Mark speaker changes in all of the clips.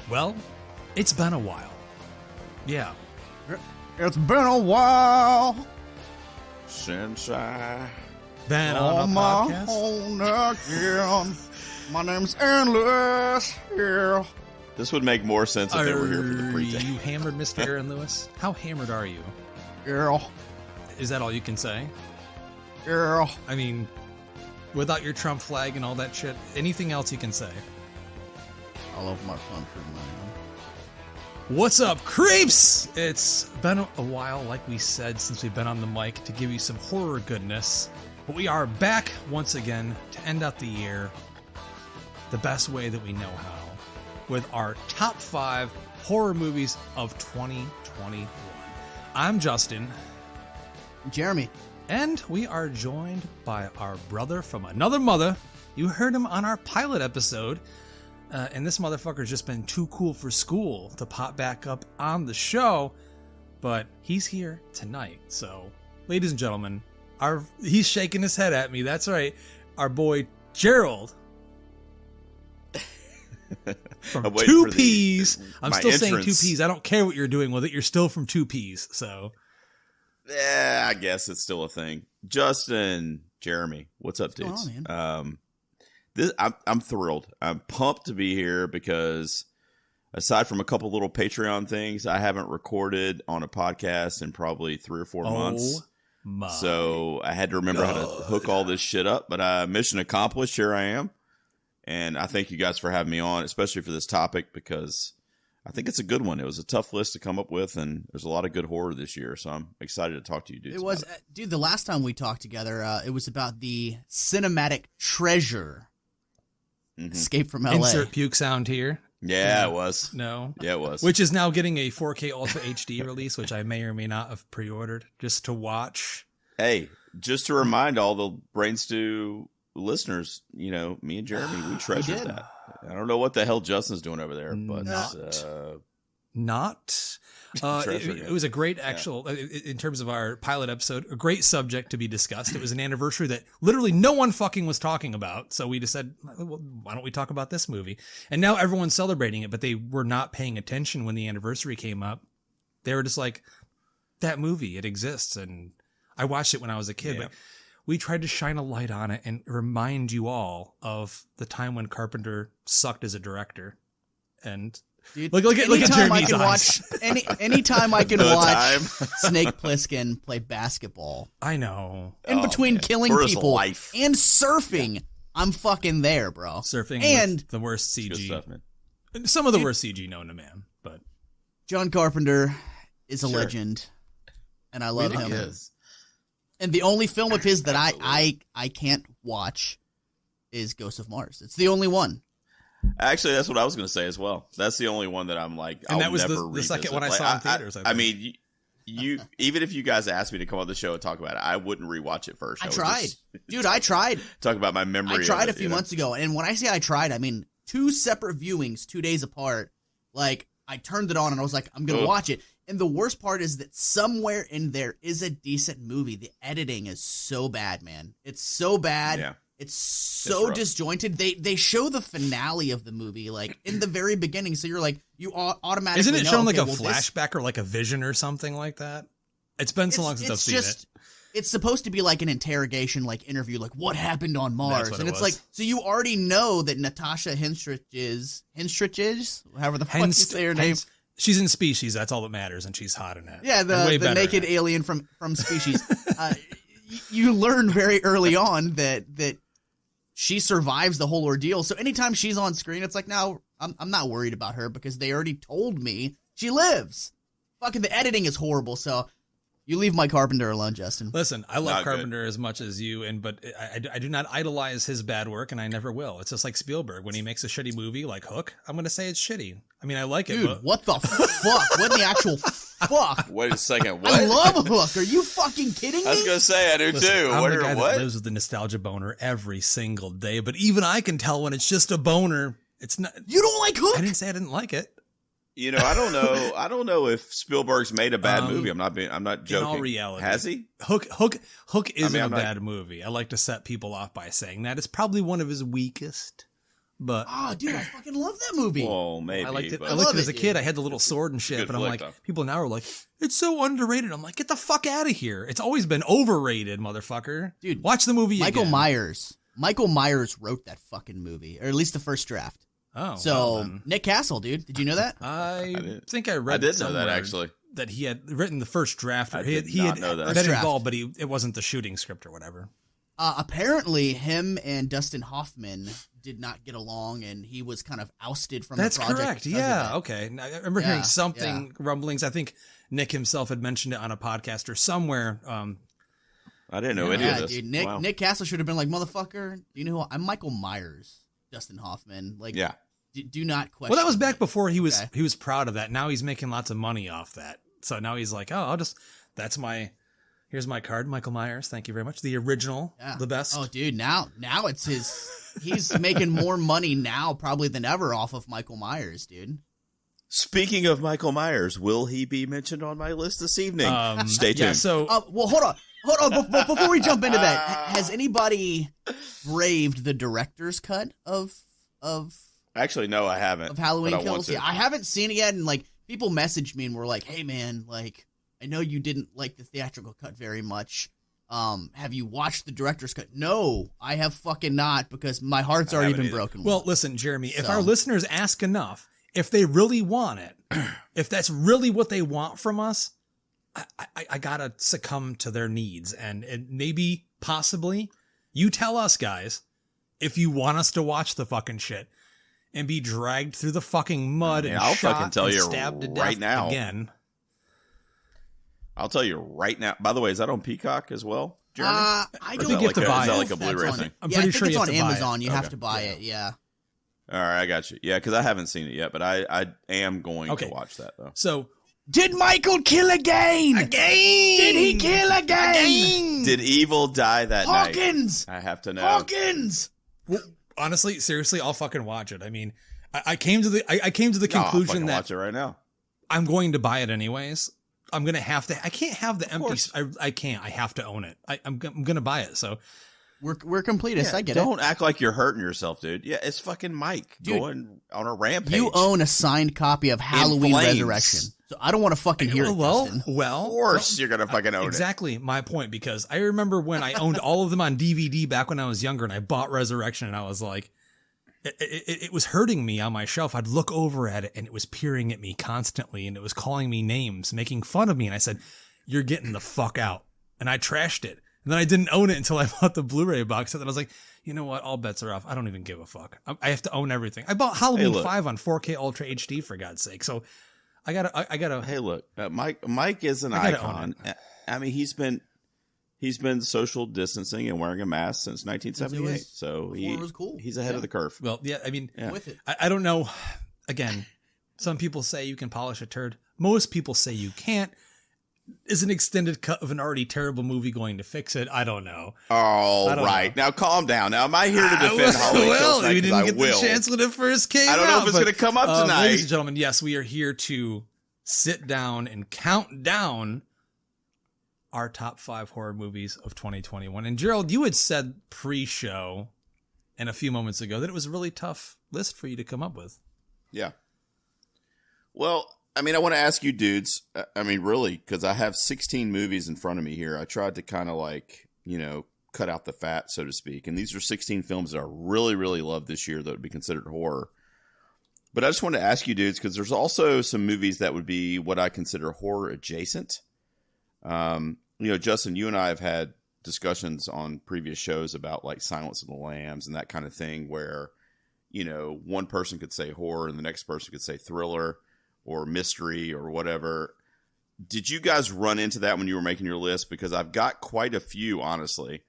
Speaker 1: Well, it's been a while. Yeah.
Speaker 2: It's been a while
Speaker 3: since I
Speaker 1: been on a podcast.
Speaker 2: Own again. My name's Endless. Yeah.
Speaker 3: This would make more sense if they were here for the pre-tape.
Speaker 1: Are you hammered, Mr. Aaron Lewis? How hammered are you?
Speaker 2: Yeah.
Speaker 1: Is that all you can say?
Speaker 2: Yeah.
Speaker 1: I mean, without your Trump flag and all that shit, anything else you can say?
Speaker 2: I love my country, man.
Speaker 1: What's up, creeps? It's been a while, like we said, since we've been on the mic to give you some horror goodness. But we are back once again to end out the year the best way that we know how, with our top 5 horror movies of 2021. I'm Justin.
Speaker 2: Jeremy.
Speaker 1: And we are joined by our brother from another mother. You heard him on our pilot episode. And this motherfucker's just been too cool for school to pop back up on the show. But he's here tonight. So, ladies and gentlemen, he's shaking his head at me. That's right. Our boy, Gerald. From 2 P's. I'm still saying 2 P's. I don't care what you're doing with it. You're still from 2 P's. So,
Speaker 3: yeah, I guess it's still a thing. Justin, Jeremy, what's up, dudes?
Speaker 2: What's going on, man?
Speaker 3: I'm thrilled. I'm pumped to be here because aside from a couple little Patreon things, I haven't recorded on a podcast in probably 3 or 4 months. So I had to remember how to hook all this shit up. But mission accomplished. Here I am. And I thank you guys for having me on, especially for this topic, because I think it's a good one. It was a tough list to come up with, and there's a lot of good horror this year. So I'm excited to talk to you dudes.
Speaker 2: It was, dude, the last time we talked together, it was about the cinematic treasure. Escape from LA.
Speaker 1: Insert puke sound here.
Speaker 3: Yeah, it was.
Speaker 1: No.
Speaker 3: Yeah, it was.
Speaker 1: Which is now getting a 4K Ultra HD release, which I may or may not have pre-ordered just to watch.
Speaker 3: Hey, just to remind all the Brain Stew listeners, you know, me and Jeremy, we treasured that. I don't know what the hell Justin's doing over there, but
Speaker 1: it was a great actual, in terms of our pilot episode, a great subject to be discussed. It was an anniversary that literally no one fucking was talking about. So we just said, well, why don't we talk about this movie? And now everyone's celebrating it, but they were not paying attention when the anniversary came up. They were just like, that movie, it exists. And I watched it when I was a kid, but we tried to shine a light on it and remind you all of the time when Carpenter sucked as a director. And
Speaker 2: dude,
Speaker 1: look at Jeremy's
Speaker 2: eyes. Anytime I can watch Snake Plissken play basketball.
Speaker 1: I know.
Speaker 2: In between killing people and surfing, I'm fucking there, bro.
Speaker 1: Surfing
Speaker 2: and
Speaker 1: with the worst CG. Stuff, man. Some of the worst CG known to man, but
Speaker 2: John Carpenter is a legend, and I love him. And the only film of his that I can't watch is Ghost of Mars. It's the only one.
Speaker 3: Actually, that's what I was going to say as well. That's the only one that I'm like,
Speaker 1: and that was the second one I saw in theaters.
Speaker 3: I mean, you even if you guys asked me to come on the show and talk about it, I wouldn't rewatch it first.
Speaker 2: I tried. Dude, I tried.
Speaker 3: Talk about my memory.
Speaker 2: I tried a few months ago, and when I say I tried, I mean 2 separate viewings, 2 days apart. Like, I turned it on, and I was like, I'm going to watch it. And the worst part is that somewhere in there is a decent movie. The editing is so bad, man. It's so bad. Yeah. It's so disjointed. They show the finale of the movie like in the very beginning, so you're like you automatically.
Speaker 1: Isn't it shown like a flashback or like a vision or something like that? It's been so long since I've seen it.
Speaker 2: It's supposed to be like an interrogation, like interview, like what happened on Mars, and it's like so you already know that Natasha Henstridge, however the fuck you say her name.
Speaker 1: She's in Species. That's all that matters, and she's hot in it.
Speaker 2: Yeah, the naked alien from Species. You learn very early on that she survives the whole ordeal. So anytime she's on screen, it's like, no, I'm not worried about her because they already told me she lives. Fucking the editing is horrible. So you leave my Carpenter alone, Justin.
Speaker 1: Listen, I love Carpenter as much as you, but I do not idolize his bad work, and I never will. It's just like Spielberg. When he makes a shitty movie like Hook, I'm going to say it's shitty. I mean, I like it,
Speaker 2: but what the fuck? What the actual fuck?
Speaker 3: Wait a second. What?
Speaker 2: I love Hook. Are you fucking kidding me?
Speaker 3: I was going to say, I do too.
Speaker 1: I'm the guy that lives with the nostalgia boner every single day, but even I can tell when it's just a boner. It's not.
Speaker 2: You don't like Hook?
Speaker 1: I didn't say I didn't like it.
Speaker 3: You know, I don't know. I don't know if Spielberg's made a bad movie. I'm not joking.
Speaker 1: In all reality,
Speaker 3: has he?
Speaker 1: Hook isn't a bad movie. I like to set people off by saying that it's probably one of his weakest. But
Speaker 2: dude, I fucking love that movie.
Speaker 3: Well, maybe.
Speaker 1: I liked it.
Speaker 3: but-
Speaker 1: I liked it as a
Speaker 2: dude.
Speaker 1: kid. I had the little sword and shit,
Speaker 3: Good
Speaker 1: but I'm
Speaker 3: flick,
Speaker 1: like,
Speaker 3: though.
Speaker 1: people now are like, it's so underrated. I'm like, get the fuck out of here. It's always been overrated, motherfucker.
Speaker 2: Dude,
Speaker 1: watch the movie
Speaker 2: Michael
Speaker 1: again.
Speaker 2: Michael Myers wrote that fucking movie, or at least the first draft.
Speaker 1: Oh,
Speaker 2: So
Speaker 1: well then.
Speaker 2: Nick Castle, dude, did you know that?
Speaker 1: I think I read.
Speaker 3: I did know that
Speaker 1: somewhere
Speaker 3: actually.
Speaker 1: that he had written the first draft. Or
Speaker 3: I
Speaker 1: he
Speaker 3: did
Speaker 1: had
Speaker 3: not know that.
Speaker 1: been
Speaker 2: First draft.
Speaker 1: involved, but it wasn't the shooting script or whatever.
Speaker 2: Apparently, him and Dustin Hoffman did not get along, and he was kind of ousted from
Speaker 1: That's
Speaker 2: the project.
Speaker 1: correct.
Speaker 2: because of
Speaker 1: Yeah.
Speaker 2: it.
Speaker 1: Okay. Now, I remember
Speaker 2: Yeah,
Speaker 1: hearing something rumblings. I think Nick himself had mentioned it on a podcast or somewhere.
Speaker 3: I didn't know any of
Speaker 2: Yeah,
Speaker 3: this.
Speaker 2: dude. Nick
Speaker 3: Wow.
Speaker 2: Nick Castle should have been like, motherfucker. Do you know who I'm? Michael Myers, Dustin Hoffman. Like,
Speaker 3: Yeah.
Speaker 2: do not question.
Speaker 1: Well, that was back
Speaker 2: me.
Speaker 1: before he was
Speaker 2: Okay.
Speaker 1: he was proud of that. Now he's making lots of money off that. So now he's like, oh, here's my card, Michael Myers. Thank you very much. The original,
Speaker 2: Yeah.
Speaker 1: the best.
Speaker 2: Oh, dude. Now it's his. He's making more money now probably than ever off of Michael Myers, dude.
Speaker 3: Speaking of Michael Myers, will he be mentioned on my list this evening? Stay tuned.
Speaker 1: Yeah, so
Speaker 2: Well, hold on. Before we jump into that, has anybody braved the director's cut of
Speaker 3: Actually, no, I haven't.
Speaker 2: Halloween
Speaker 3: but I want
Speaker 2: Kills?
Speaker 3: to.
Speaker 2: Yeah, I haven't seen it yet, and like people messaged me and were like, "Hey, man, like I know you didn't like the theatrical cut very much. Have you watched the director's cut?" No, I have fucking not, because my heart's already
Speaker 3: haven't
Speaker 2: been
Speaker 3: either.
Speaker 2: broken.
Speaker 1: well,
Speaker 2: once.
Speaker 1: listen, Jeremy, if
Speaker 2: So-
Speaker 1: our listeners ask enough, if they really want it, if that's really what they want from us, I gotta succumb to their needs, and maybe, possibly, you tell us, guys, if you want us to watch the fucking shit and be dragged through the fucking mud
Speaker 3: I mean,
Speaker 1: and
Speaker 3: I'll
Speaker 1: shot
Speaker 3: fucking tell
Speaker 1: and
Speaker 3: you
Speaker 1: stabbed to
Speaker 3: right
Speaker 1: death
Speaker 3: now.
Speaker 1: again.
Speaker 3: I'll tell you right now. By the way, is that on Peacock as well, Jeremy?
Speaker 2: I
Speaker 3: Or
Speaker 2: don't
Speaker 3: is
Speaker 1: think
Speaker 3: that
Speaker 1: you have to
Speaker 3: like
Speaker 1: buy
Speaker 3: is that
Speaker 1: it.
Speaker 3: like a
Speaker 2: That's
Speaker 3: Blu-ray
Speaker 2: on-
Speaker 3: thing?
Speaker 1: I'm
Speaker 2: yeah,
Speaker 1: pretty
Speaker 2: I
Speaker 1: sure
Speaker 2: think it's
Speaker 1: you
Speaker 2: on
Speaker 1: have to buy
Speaker 2: Amazon.
Speaker 1: it.
Speaker 2: You have
Speaker 3: Okay.
Speaker 2: to buy it. Yeah.
Speaker 3: All right, I got you. Yeah, because I haven't seen it yet, but I am going
Speaker 1: Okay.
Speaker 3: to watch that though.
Speaker 1: So,
Speaker 2: Did Michael kill again? Did he kill again?
Speaker 3: Did evil die that
Speaker 2: Hawkins?
Speaker 3: night? I have to know.
Speaker 2: Hawkins?
Speaker 1: honestly, seriously, I'll fucking watch it. I mean, I came to the
Speaker 3: No, I'll
Speaker 1: conclusion
Speaker 3: fucking
Speaker 1: that
Speaker 3: watch it right now.
Speaker 1: I'm going to buy it anyways. I'm gonna have to. I can't have the empty.
Speaker 3: course.
Speaker 1: I can't. I have to own it. I'm gonna buy it. So
Speaker 2: We're completists. I get it.
Speaker 3: Don't act like you're hurting yourself, dude. Yeah, it's fucking Mike
Speaker 2: Dude,
Speaker 3: going on a rampage.
Speaker 2: You own a signed copy of Halloween
Speaker 3: flames.
Speaker 2: Resurrection, so I don't want to fucking hear it. Dustin.
Speaker 3: Of course, you're gonna fucking own it.
Speaker 1: exactly my point, because I remember when I owned all of them on DVD back when I was younger, and I bought Resurrection, and I was like, it was hurting me on my shelf. I'd look over at it, and it was peering at me constantly, and it was calling me names, making fun of me, and I said, "You're getting the fuck out," and I trashed it. And then I didn't own it until I bought the Blu-ray box set. And I was like, you know what? All bets are off. I don't even give a fuck. I have to own everything. I bought Halloween
Speaker 3: look.
Speaker 1: 5 on 4K Ultra HD, for God's sake. So I gotta.
Speaker 3: Hey, look, Mike is an
Speaker 1: I gotta
Speaker 3: icon.
Speaker 1: own
Speaker 3: I mean, he's been social distancing and wearing a mask since 1978. So
Speaker 2: before it was cool.
Speaker 3: he's ahead of the curve.
Speaker 1: Well, yeah. I mean,
Speaker 3: Yeah.
Speaker 2: With it.
Speaker 1: I don't know. Again, some people say you can polish a turd. Most people say you can't. Is an extended cut of an already terrible movie going to fix it? I don't know.
Speaker 3: All
Speaker 1: I don't
Speaker 3: right,
Speaker 1: know.
Speaker 3: now calm down. Now, am I here to defend Halloween Kills
Speaker 1: well,
Speaker 3: tonight?
Speaker 1: we
Speaker 3: 'Cause
Speaker 1: didn't
Speaker 3: I
Speaker 1: get
Speaker 3: will.
Speaker 1: the chance when it first came out.
Speaker 3: I don't know if it's
Speaker 1: but,
Speaker 3: going to come up tonight.
Speaker 1: Ladies and gentlemen, yes, we are here to sit down and count down our top 5 horror movies of 2021. And Gerald, you had said pre-show and a few moments ago that it was a really tough list for you to come up with.
Speaker 3: Yeah. Well, I mean, I want to ask you dudes, I mean, really, because I have 16 movies in front of me here. I tried to kind of like, cut out the fat, so to speak. And these are 16 films that I really, really love this year that would be considered horror. But I just want to ask you dudes, because there's also some movies that would be what I consider horror adjacent. Justin, you and I have had discussions on previous shows about like Silence of the Lambs and that kind of thing where, one person could say horror and the next person could say thriller or mystery or whatever. Did you guys run into that when you were making your list? Because I've got quite a few, honestly.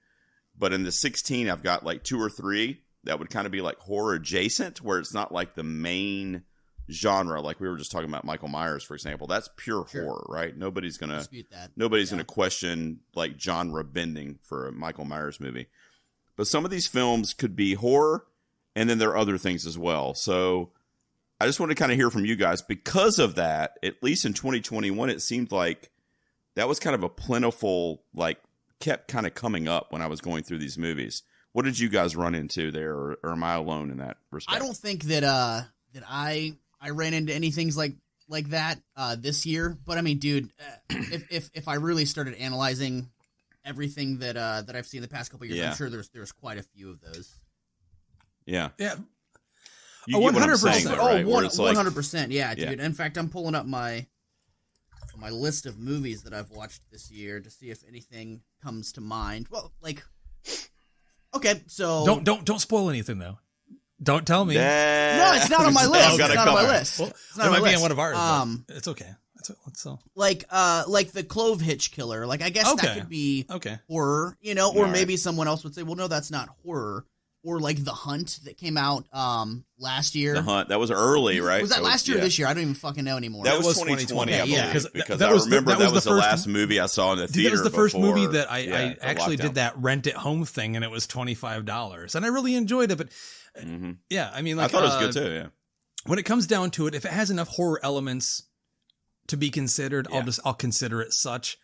Speaker 3: But in the 16, I've got like 2 or 3 that would kind of be like horror adjacent, where it's not like the main genre. Like we were just talking about Michael Myers, for example. That's pure horror, right? Nobody's going to question like genre bending for a Michael Myers movie. But some of these films could be horror, and then there are other things as well. So I just want to kind of hear from you guys. Because of that, at least in 2021, it seemed like that was kind of a plentiful, like, kept kind of coming up when I was going through these movies. What did you guys run into there, or am I alone in that respect?
Speaker 2: I don't think that I ran into anything like that this year. But I mean, dude, if I really started analyzing everything that I've seen the past couple of years, I'm sure there's quite a few of those.
Speaker 3: Yeah.
Speaker 1: Yeah.
Speaker 3: You 100%. Right?
Speaker 2: 100%. Yeah, dude. Yeah. In fact, I'm pulling up my list of movies that I've watched this year to see if anything comes to mind. Well, like, okay, so
Speaker 1: don't spoil anything though. Don't tell me.
Speaker 2: No, it's not on my list. It's not on my list.
Speaker 1: Well, it's not it might be on one of ours. It's okay. So
Speaker 2: like the Clove Hitch Killer. Like, I guess that could be horror, you know, or maybe someone else would say, well, no, that's not horror. Or like The Hunt that came out last year.
Speaker 3: The Hunt, that was early, right?
Speaker 2: Was that last year or this year? I don't even fucking know anymore.
Speaker 3: That was 2020, I believe, because I remember that was the last movie I saw in the theater.
Speaker 1: That was the first movie that I actually did that rent at home thing, and it was $25, and I really enjoyed it. But yeah, I mean, like,
Speaker 3: I thought it was good too. Yeah.
Speaker 1: When it comes down to it, if it has enough horror elements to be considered, I'll consider it such.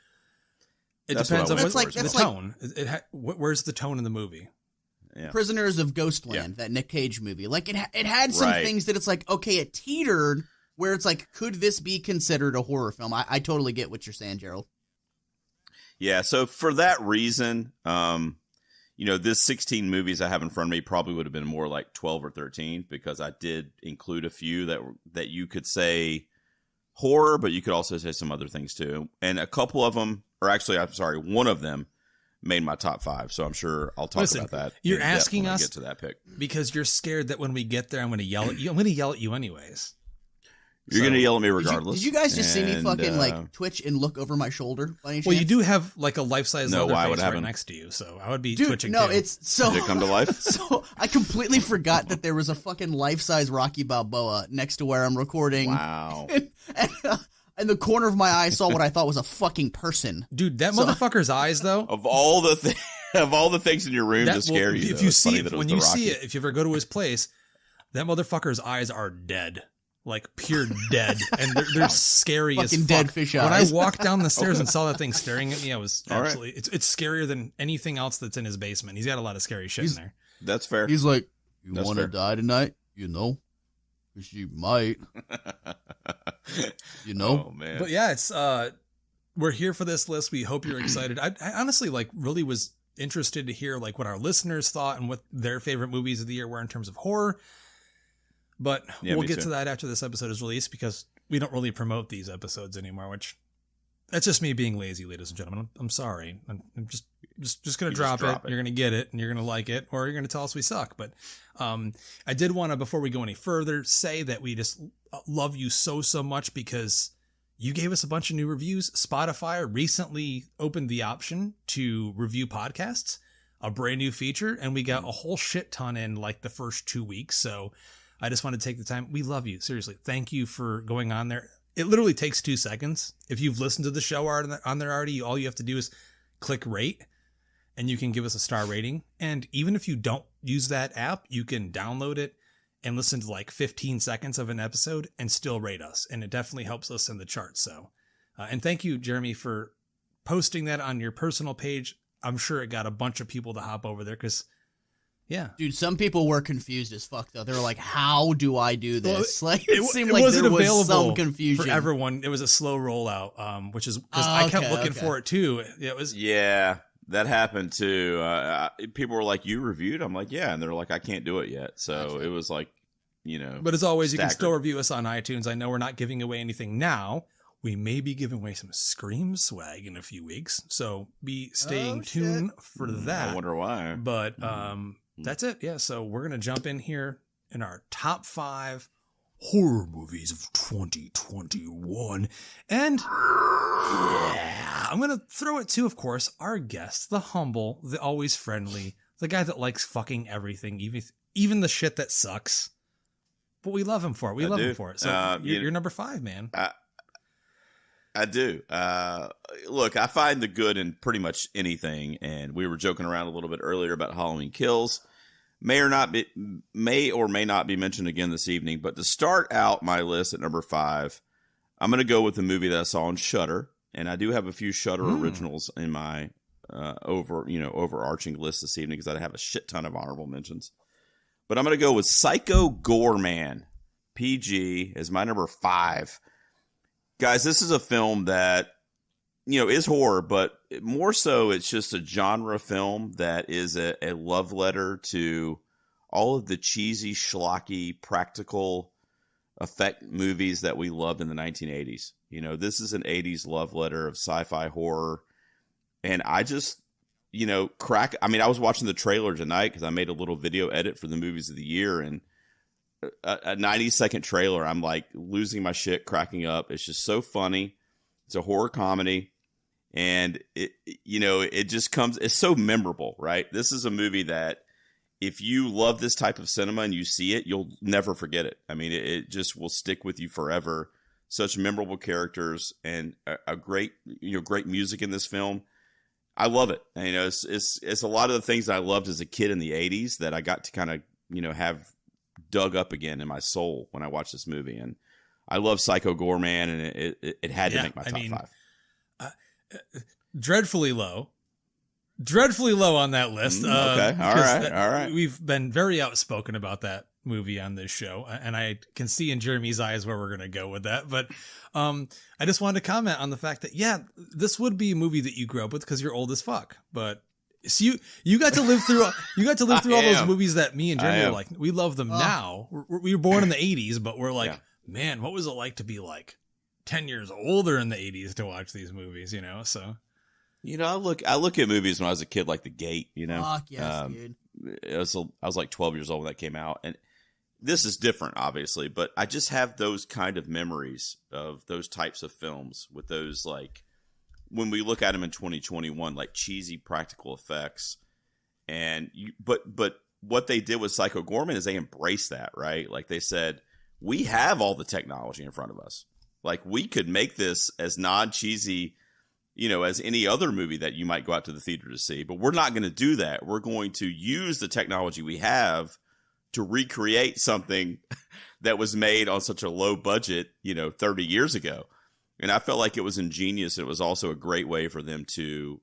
Speaker 1: It depends on the tone. Where's the tone in the movie?
Speaker 3: Yeah.
Speaker 2: Prisoners of Ghostland, that Nick Cage movie. Like, it had some things that it's like, okay, it teetered where it's like, could this be considered a horror film? I totally get what you're saying, Gerald.
Speaker 3: Yeah, so for that reason, this 16 movies I have in front of me probably would have been more like 12 or 13, because I did include a few that you could say horror, but you could also say some other things too. And a couple of them, or actually, I'm sorry, one of them made my top 5, so I'm sure I'll talk about that.
Speaker 1: You're asking us
Speaker 3: get to that pick
Speaker 1: because you're scared that when we get there, I'm going to yell at you. I'm going to yell at you anyways.
Speaker 3: You're going to yell at me regardless.
Speaker 2: Did you guys just see me fucking like twitch and look over my shoulder? By any chance?
Speaker 1: Well, you do have like a life-size Leatherface right next to you, so I would be twitching.
Speaker 2: No,
Speaker 1: too.
Speaker 2: it's so.
Speaker 3: Did it come to life?
Speaker 2: So I completely forgot that there was a fucking life-size Rocky Balboa next to where I'm recording.
Speaker 3: Wow.
Speaker 2: And the corner of my eye saw what I thought was a fucking person.
Speaker 1: Dude, that motherfucker's eyes, though.
Speaker 3: Of all the things in your room to scare you,
Speaker 1: if you see it, when you see it, if you ever go to his place, that motherfucker's eyes are dead, like pure dead, and they're scary as fuck.
Speaker 2: Dead fish eyes.
Speaker 1: When I walked down the stairs and saw that thing staring at me, I was absolutely. It's scarier than anything else that's in his basement. He's got a lot of scary shit in there.
Speaker 3: That's fair.
Speaker 2: He's like, you want to die tonight? You know, because you might. You know,
Speaker 3: oh, man.
Speaker 1: But yeah, it's we're here for this list. We hope you're excited. I honestly really was interested to hear like what our listeners thought and what their favorite movies of the year were in terms of horror. But we'll get to that after this episode is released, because we don't really promote these episodes anymore, which that's just me being lazy, ladies and gentlemen. I'm sorry. I'm just going to drop it. You're going to get it and you're going to like it, or you're going to tell us we suck. But I did want to, before we go any further, say that we just love you so much because you gave us a bunch of new reviews. Spotify recently opened the option to review podcasts, a brand new feature, and we got a whole shit ton in like the first 2 weeks. So I just want to take the time. We love you. Seriously. Thank you for going on there. It literally takes 2 seconds. If you've listened to the show on there already, all you have to do is click rate, and you can give us a star rating. And even if you don't use that app, you can download it and listen to like 15 seconds of an episode and still rate us. And it definitely helps us in the charts. So, and thank you, Jeremy, for posting that on your personal page. I'm sure it got a bunch of people to hop over there because, yeah.
Speaker 2: Dude, some people were confused as fuck, though. They were like, how do I do this?
Speaker 1: Well,
Speaker 2: like, it seemed like there was some confusion.
Speaker 1: For everyone. It was a slow rollout, which is because I kept looking for it, too. It was.
Speaker 3: Yeah, that happened, too. People were like, you reviewed? I'm like, yeah. And they're like, I can't do it yet. So it was like,
Speaker 1: But as always, you can still review us on iTunes. I know we're not giving away anything now. We may be giving away some Scream swag in a few weeks. So be staying tuned for that.
Speaker 3: I wonder why.
Speaker 1: But that's it. Yeah. So we're going to jump in here in our top 5 horror movies of 2021. And yeah, I'm going to throw it to, of course, our guest, the humble, the always friendly, the guy that likes fucking everything, even the shit that sucks. But we love him for it. We love him for it. So you're number 5, man.
Speaker 3: I do. Look, I find the good in pretty much anything, and we were joking around a little bit earlier about Halloween Kills. May or may not be mentioned again this evening, but to start out my list at number 5, I'm going to go with the movie that I saw on Shudder, and I do have a few Shudder originals in my overarching list this evening because I have a shit ton of honorable mentions. But I'm going to go with Psycho Goreman. PG is my number 5. Guys, this is a film that, is horror, but more so it's just a genre film that is a love letter to all of the cheesy, schlocky, practical effect movies that we loved in the 1980s. This is an 80s love letter of sci-fi horror. And I just, I was watching the trailer tonight because I made a little video edit for the movies of the year, and a 90-second trailer, I'm like losing my shit, cracking up. It's just so funny. It's a horror comedy. And it just comes, it's so memorable, right? This is a movie that if you love this type of cinema and you see it, you'll never forget it. I mean, it just will stick with you forever. Such memorable characters and a great, great music in this film. I love it. And, it's a lot of the things that I loved as a kid in the 80s that I got to kind of, have dug up again in my soul when I watched this movie. And I love Psycho Goreman, and it had to make my top 5.
Speaker 1: Dreadfully low on that list.
Speaker 3: Okay. All right.
Speaker 1: We've been very outspoken about that movie on this show, and I can see in Jeremy's eyes where we're going to go with that. But I just wanted to comment on the fact that, this would be a movie that you grew up with because you're old as fuck. But so you got to live through all those movies that me and Jeremy were like, we love them now. We were born in the 80s, but we're like, man, what was it like to be like 10 years older in the 80s to watch these movies, so.
Speaker 3: I look at movies when I was a kid, like The Gate,
Speaker 2: Fuck yes, dude.
Speaker 3: I was like 12 years old when that came out, and this is different, obviously, but I just have those kind of memories of those types of films with those, like, when we look at them in 2021, like cheesy practical effects, but what they did with Psycho Goreman is they embraced that, right? Like they said, we have all the technology in front of us. Like, we could make this as non-cheesy, as any other movie that you might go out to the theater to see. But we're not going to do that. We're going to use the technology we have to recreate something that was made on such a low budget, 30 years ago. And I felt like it was ingenious. It was also a great way for them to,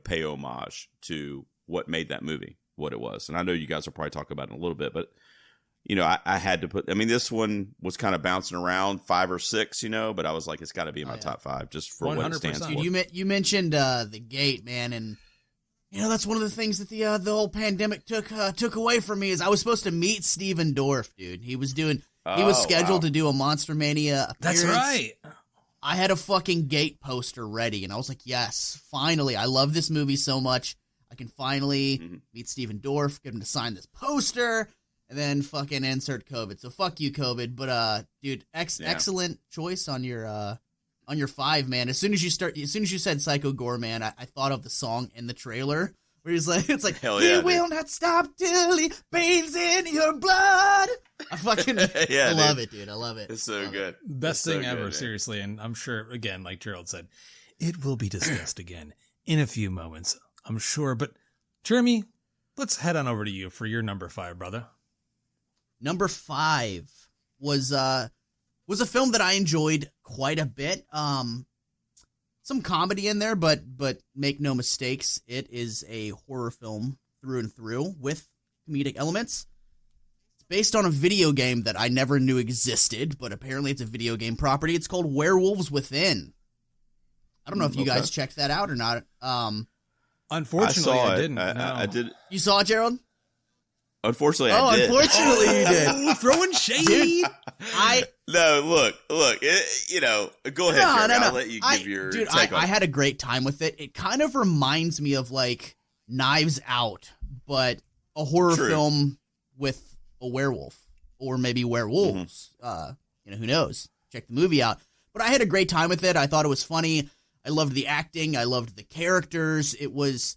Speaker 3: pay homage to what made that movie what it was. And I know you guys will probably talk about it in a little bit, but I had to put, this one was kind of bouncing around 5 or 6, but I was like, it's got to be in my top 5 just for 100%. What it stands for.
Speaker 2: Dude, you mentioned The Gate, man, and that's one of the things that the whole pandemic took away from me is I was supposed to meet Steven Dorff, dude. He was scheduled to do a Monster Mania appearance.
Speaker 1: That's right.
Speaker 2: I had a fucking Gate poster ready, and I was like, yes, finally. I love this movie so much. I can finally meet Steven Dorff, get him to sign this poster. And then fucking insert COVID. So fuck you, COVID. But dude, excellent choice on your 5, man. As soon as you said Psycho Goreman, I thought of the song in the trailer where he's like, it's like,
Speaker 3: hell yeah,
Speaker 2: he will not stop till he bathes in your blood. I fucking I love it, dude. I love it.
Speaker 3: It's so good.
Speaker 1: Best thing ever, man. Seriously. And I'm sure, again, like Gerald said, it will be discussed again in a few moments, I'm sure. But Jeremy, let's head on over to you for your number 5, brother.
Speaker 2: Number 5 was a film that I enjoyed quite a bit. Some comedy in there, but make no mistakes, it is a horror film through and through with comedic elements. It's based on a video game that I never knew existed, but apparently it's a video game property. It's called Werewolves Within. I don't know if you guys checked that out or not.
Speaker 1: Unfortunately, I didn't.
Speaker 3: I did.
Speaker 2: You saw it, Gerald?
Speaker 3: Unfortunately, I did.
Speaker 2: Unfortunately, you did.
Speaker 1: Oh, throwing shade.
Speaker 2: Dude,
Speaker 3: No, look. Go ahead, Jerry. I'll let you give your take on it.
Speaker 2: I had a great time with it. It kind of reminds me of, like, Knives Out, but a horror film with a werewolf. Or maybe werewolves. Who knows? Check the movie out. But I had a great time with it. I thought it was funny. I loved the acting. I loved the characters. It was,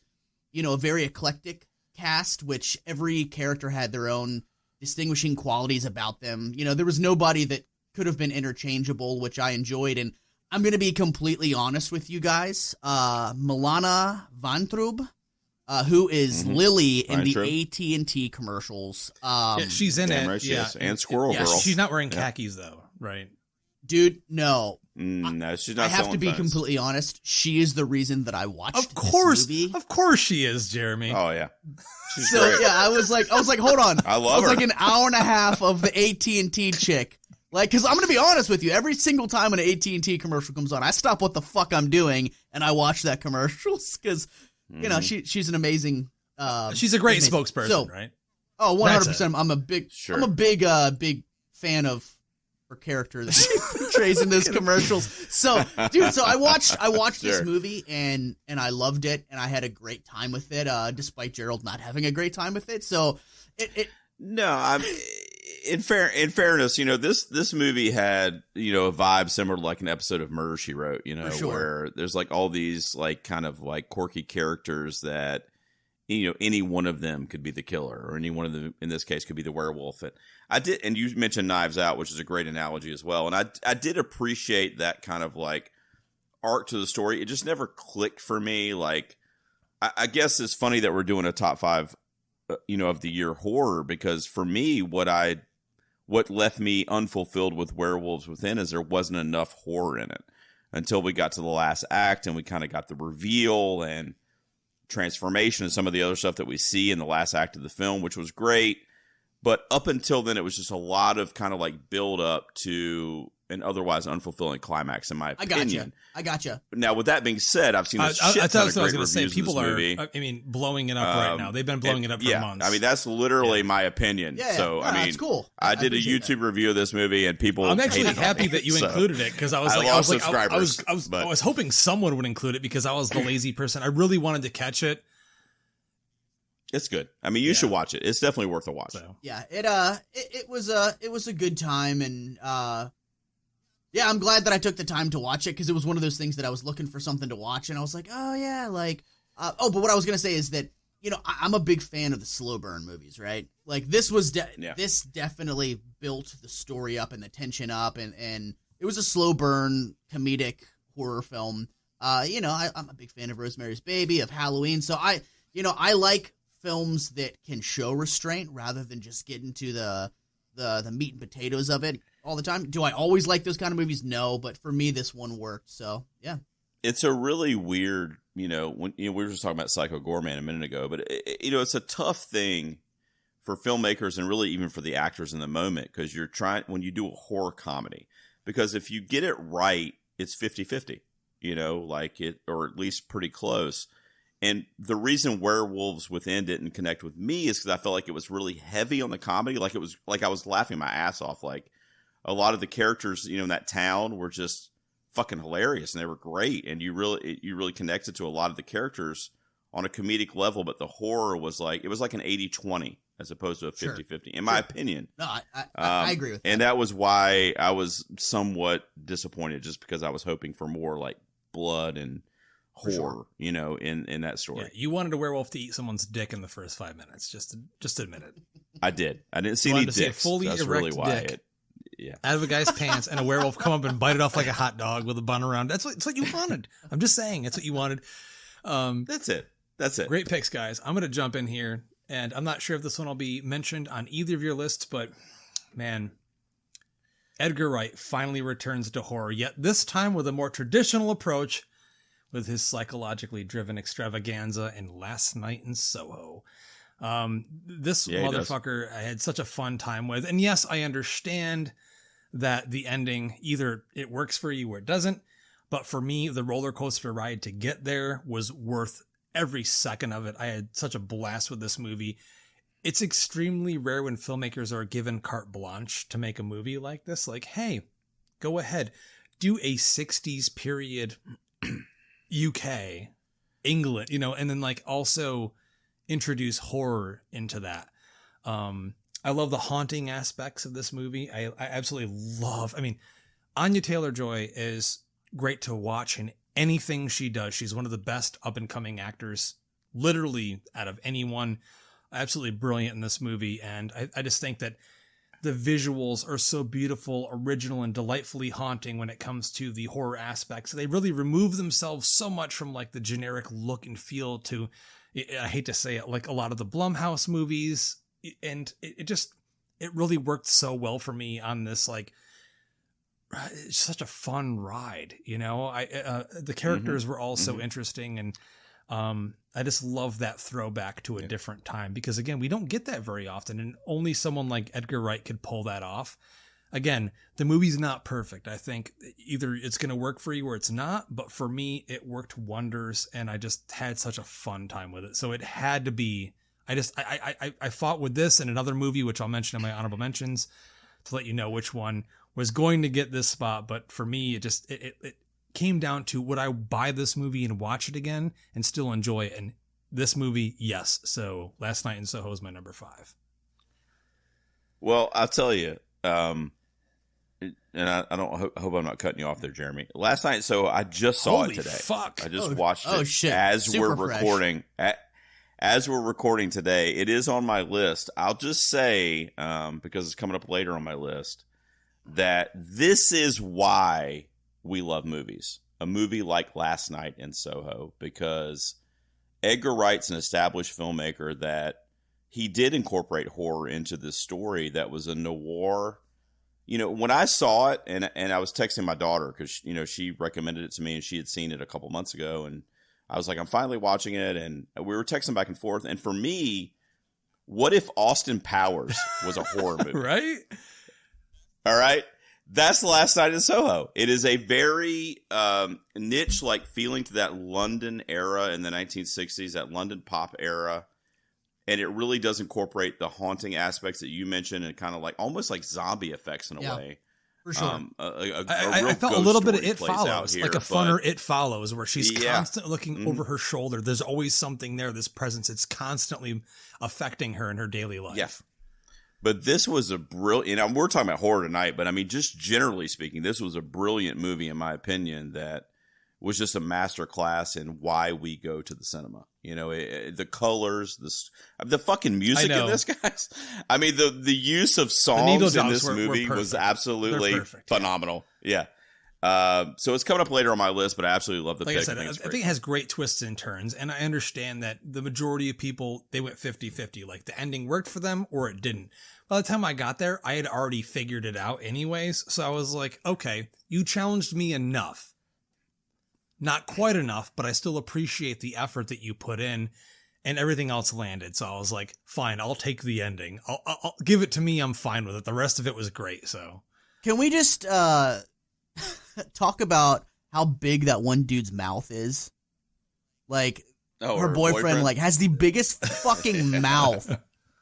Speaker 2: a very eclectic cast, which every character had their own distinguishing qualities about them. There was nobody that could have been interchangeable, which I enjoyed. And I'm going to be completely honest with you guys. Milana Vayntrub, who is Lily in the AT&T commercials.
Speaker 1: She's in it.
Speaker 3: Right, and Squirrel Girl.
Speaker 1: She's not wearing khakis, though, right?
Speaker 2: Dude, no.
Speaker 3: No, she's not.
Speaker 2: I have to be
Speaker 3: phones.
Speaker 2: completely honest. She is the reason that I watched
Speaker 1: Of course,
Speaker 2: this movie.
Speaker 1: of course she is, Jeremy.
Speaker 3: Oh yeah. She's
Speaker 2: So
Speaker 3: great.
Speaker 2: yeah, I was like, hold on.
Speaker 3: I love
Speaker 2: was
Speaker 3: her.
Speaker 2: like an hour and a half of the AT&T chick. Like, because I'm gonna be honest with you, every single time an AT&T commercial comes on, I stop what the fuck I'm doing and I watch that commercials because you know she's an amazing.
Speaker 1: She's a great
Speaker 2: amazing.
Speaker 1: spokesperson,
Speaker 2: So,
Speaker 1: right?
Speaker 2: Oh, 100%. I'm a big big fan of her character that she portrays in those commercials. So, dude, I watched this movie and I loved it and I had a great time with it, despite Gerald not having a great time with it. So,
Speaker 3: I'm in fairness, you know, this movie had, you know, a vibe similar to like an episode of Murder, She Wrote, you know, where there's like all these like kind of like quirky characters that, you know, any one of them could be the killer, or any one of them in this case could be the werewolf. And you mentioned Knives Out, which is a great analogy as well. And I did appreciate that kind of like arc to the story. It just never clicked for me. Like, I guess it's funny that we're doing a top 5, you know, of the year horror, because for me, what left me unfulfilled with Werewolves Within is there wasn't enough horror in it until we got to the last act and we kind of got the reveal and transformation and some of the other stuff that we see in the last act of the film, which was great. But up until then, it was just a lot of kind of like build up to an otherwise unfulfilling climax, in my opinion.
Speaker 2: I gotcha.
Speaker 3: Now, with that being said, I've seen a shit ton of great reviews of this movie.
Speaker 1: I mean, blowing it up right now. They've been blowing it up for months.
Speaker 3: I mean, that's literally my opinion.
Speaker 2: Yeah,
Speaker 3: so, I mean,
Speaker 2: that's cool.
Speaker 3: I did a YouTube review of this movie, and people.
Speaker 1: I'm actually
Speaker 3: hated
Speaker 1: happy
Speaker 3: it,
Speaker 1: that you
Speaker 3: so
Speaker 1: included it, because I was hoping someone would include it, because I was the lazy person. I really wanted to catch it.
Speaker 3: It's good. I mean, you should watch it. It's definitely worth a watch.
Speaker 1: So.
Speaker 2: Yeah, it was a good time, and yeah, I'm glad that I took the time to watch it, because it was one of those things that I was looking for something to watch, and I was like, oh yeah, like, but what I was gonna say is that, you know, I'm a big fan of the slow burn movies, right? Like, this was this definitely built the story up and the tension up, and it was a slow burn comedic horror film. You know, I'm a big fan of Rosemary's Baby, of Halloween, so I like films that can show restraint rather than just get into the meat and potatoes of it all the time. Do I always like those kind of movies? No, but for me, this one worked. So yeah,
Speaker 3: it's a really weird, you know, when we were just talking about Psycho Goreman a minute ago, but you know, it's a tough thing for filmmakers and really even for the actors in the moment, because you're trying, when you do a horror comedy, because if you get it right, it's 50-50, you know, like it, or at least pretty close. And the reason Werewolves Within didn't connect with me is because I felt like it was really heavy on the comedy. Like, it was like I was laughing my ass off. Like, a lot of the characters, you know, in that town were just fucking hilarious, and they were great. And you really connected to a lot of the characters on a comedic level. But the horror was like, it was like an 80-20 as opposed to a 50-50, in my opinion.
Speaker 2: No, I agree with that.
Speaker 3: And that was why I was somewhat disappointed, just because I was hoping for more like blood and horror, you know, in that story.
Speaker 1: Yeah, you wanted a werewolf to eat someone's dick in the first 5 minutes. Just admit it.
Speaker 3: I did. I didn't see any dicks. That's really why. Out
Speaker 1: of a guy's pants, and a werewolf come up and bite it off like a hot dog with a bun around. That's what you wanted. I'm just saying, that's what you wanted.
Speaker 3: That's it.
Speaker 1: Great picks, guys. I'm going to jump in here, and I'm not sure if this one will be mentioned on either of your lists, but man, Edgar Wright finally returns to horror, yet this time with a more traditional approach, with his psychologically driven extravaganza in Last Night in Soho. This motherfucker I had such a fun time with. And yes, I understand that the ending, either it works for you or it doesn't. But for me, the roller coaster ride to get there was worth every second of it. I had such a blast with this movie. It's extremely rare when filmmakers are given carte blanche to make a movie like this. Like, hey, go ahead, do a 60s period UK, England, you know, and then like also introduce horror into that. I love the haunting aspects of this movie. I absolutely love, I mean, Anya Taylor-Joy is great to watch in anything she does. She's one of the best up and coming actors, literally out of anyone. Absolutely brilliant in this movie. And I just think that the visuals are so beautiful, original, and delightfully haunting when it comes to the horror aspects. They really remove themselves so much from like the generic look and feel to, I hate to say it, like a lot of the Blumhouse movies. And it really worked so well for me on this like it's such a fun ride, you know. The characters were all so interesting, and I just love that throwback to a different time, because again, we don't get that very often, and only someone like Edgar Wright could pull that off. Again, the movie's not perfect. I think either it's going to work for you or it's not, but for me, it worked wonders, and I just had such a fun time with it. So it had to be. I fought with this and another movie, which I'll mention in my honorable mentions, to let you know which one was going to get this spot. But for me, it came down to, would I buy this movie and watch it again and still enjoy it? And this movie, yes. So Last Night in Soho is my number 5.
Speaker 3: Well, I'll tell you, and I don't hope I'm not cutting you off there, Jeremy. Last Night in Soho, I just saw it today.
Speaker 1: Fuck.
Speaker 3: I just watched it
Speaker 2: shit.
Speaker 3: as
Speaker 2: Super
Speaker 3: we're
Speaker 2: fresh.
Speaker 3: recording. As we're recording today, it is on my list. I'll just say, because it's coming up later on my list, that this is why we love movies. A movie like Last Night in Soho, because Edgar Wright's an established filmmaker that he did incorporate horror into this story that was a noir. You know, when I saw it, and I was texting my daughter because, you know, she recommended it to me and she had seen it a couple months ago, and I was like, I'm finally watching it, and we were texting back and forth. And for me, what if Austin Powers was a horror movie?
Speaker 1: Right?
Speaker 3: All right. That's Last Night in Soho. It is a very niche-like feeling to that London era in the 1960s, that London pop era. And it really does incorporate the haunting aspects that you mentioned, and kind of like almost like zombie effects in a way.
Speaker 2: For sure.
Speaker 1: I felt a little bit of It Follows,
Speaker 3: here,
Speaker 1: like a funner It Follows, where she's constantly looking over her shoulder. There's always something there, this presence. It's constantly affecting her in her daily life.
Speaker 3: Yeah. But this was a brilliant, and we're talking about horror tonight, but I mean, just generally speaking, this was a brilliant movie, in my opinion, that was just a master class in why we go to the cinema. You know, the colors, the fucking music in this, guys. I mean, the use of songs in this movie was absolutely phenomenal. Yeah. So it's coming up later on my list, but I absolutely love the pick.
Speaker 1: I said, I think it has great twists and turns, and I understand that the majority of people, they went 50-50. Like, the ending worked for them or it didn't. By the time I got there, I had already figured it out anyways. So I was like, okay, you challenged me enough. Not quite enough, but I still appreciate the effort that you put in, and everything else landed. So I was like, fine, I'll take the ending. I'll give it to me. I'm fine with it. The rest of it was great. So
Speaker 2: can we just talk about how big that one dude's mouth is? Like, her boyfriend like has the biggest fucking mouth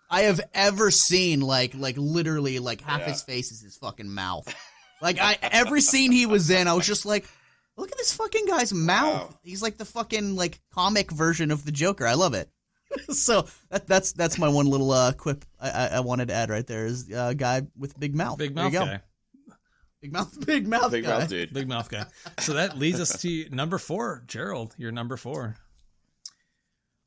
Speaker 2: I have ever seen. Like literally, like half his face is his fucking mouth. Like, every scene he was in, I was just like, look at this fucking guy's mouth. Wow. He's like the fucking like comic version of the Joker. I love it. So that's my one little quip I wanted to add right there, is a guy with big mouth.
Speaker 1: Big mouth guy.
Speaker 2: Big mouth dude.
Speaker 1: Big mouth guy. So that leads us to number 4. Gerald, you're number 4.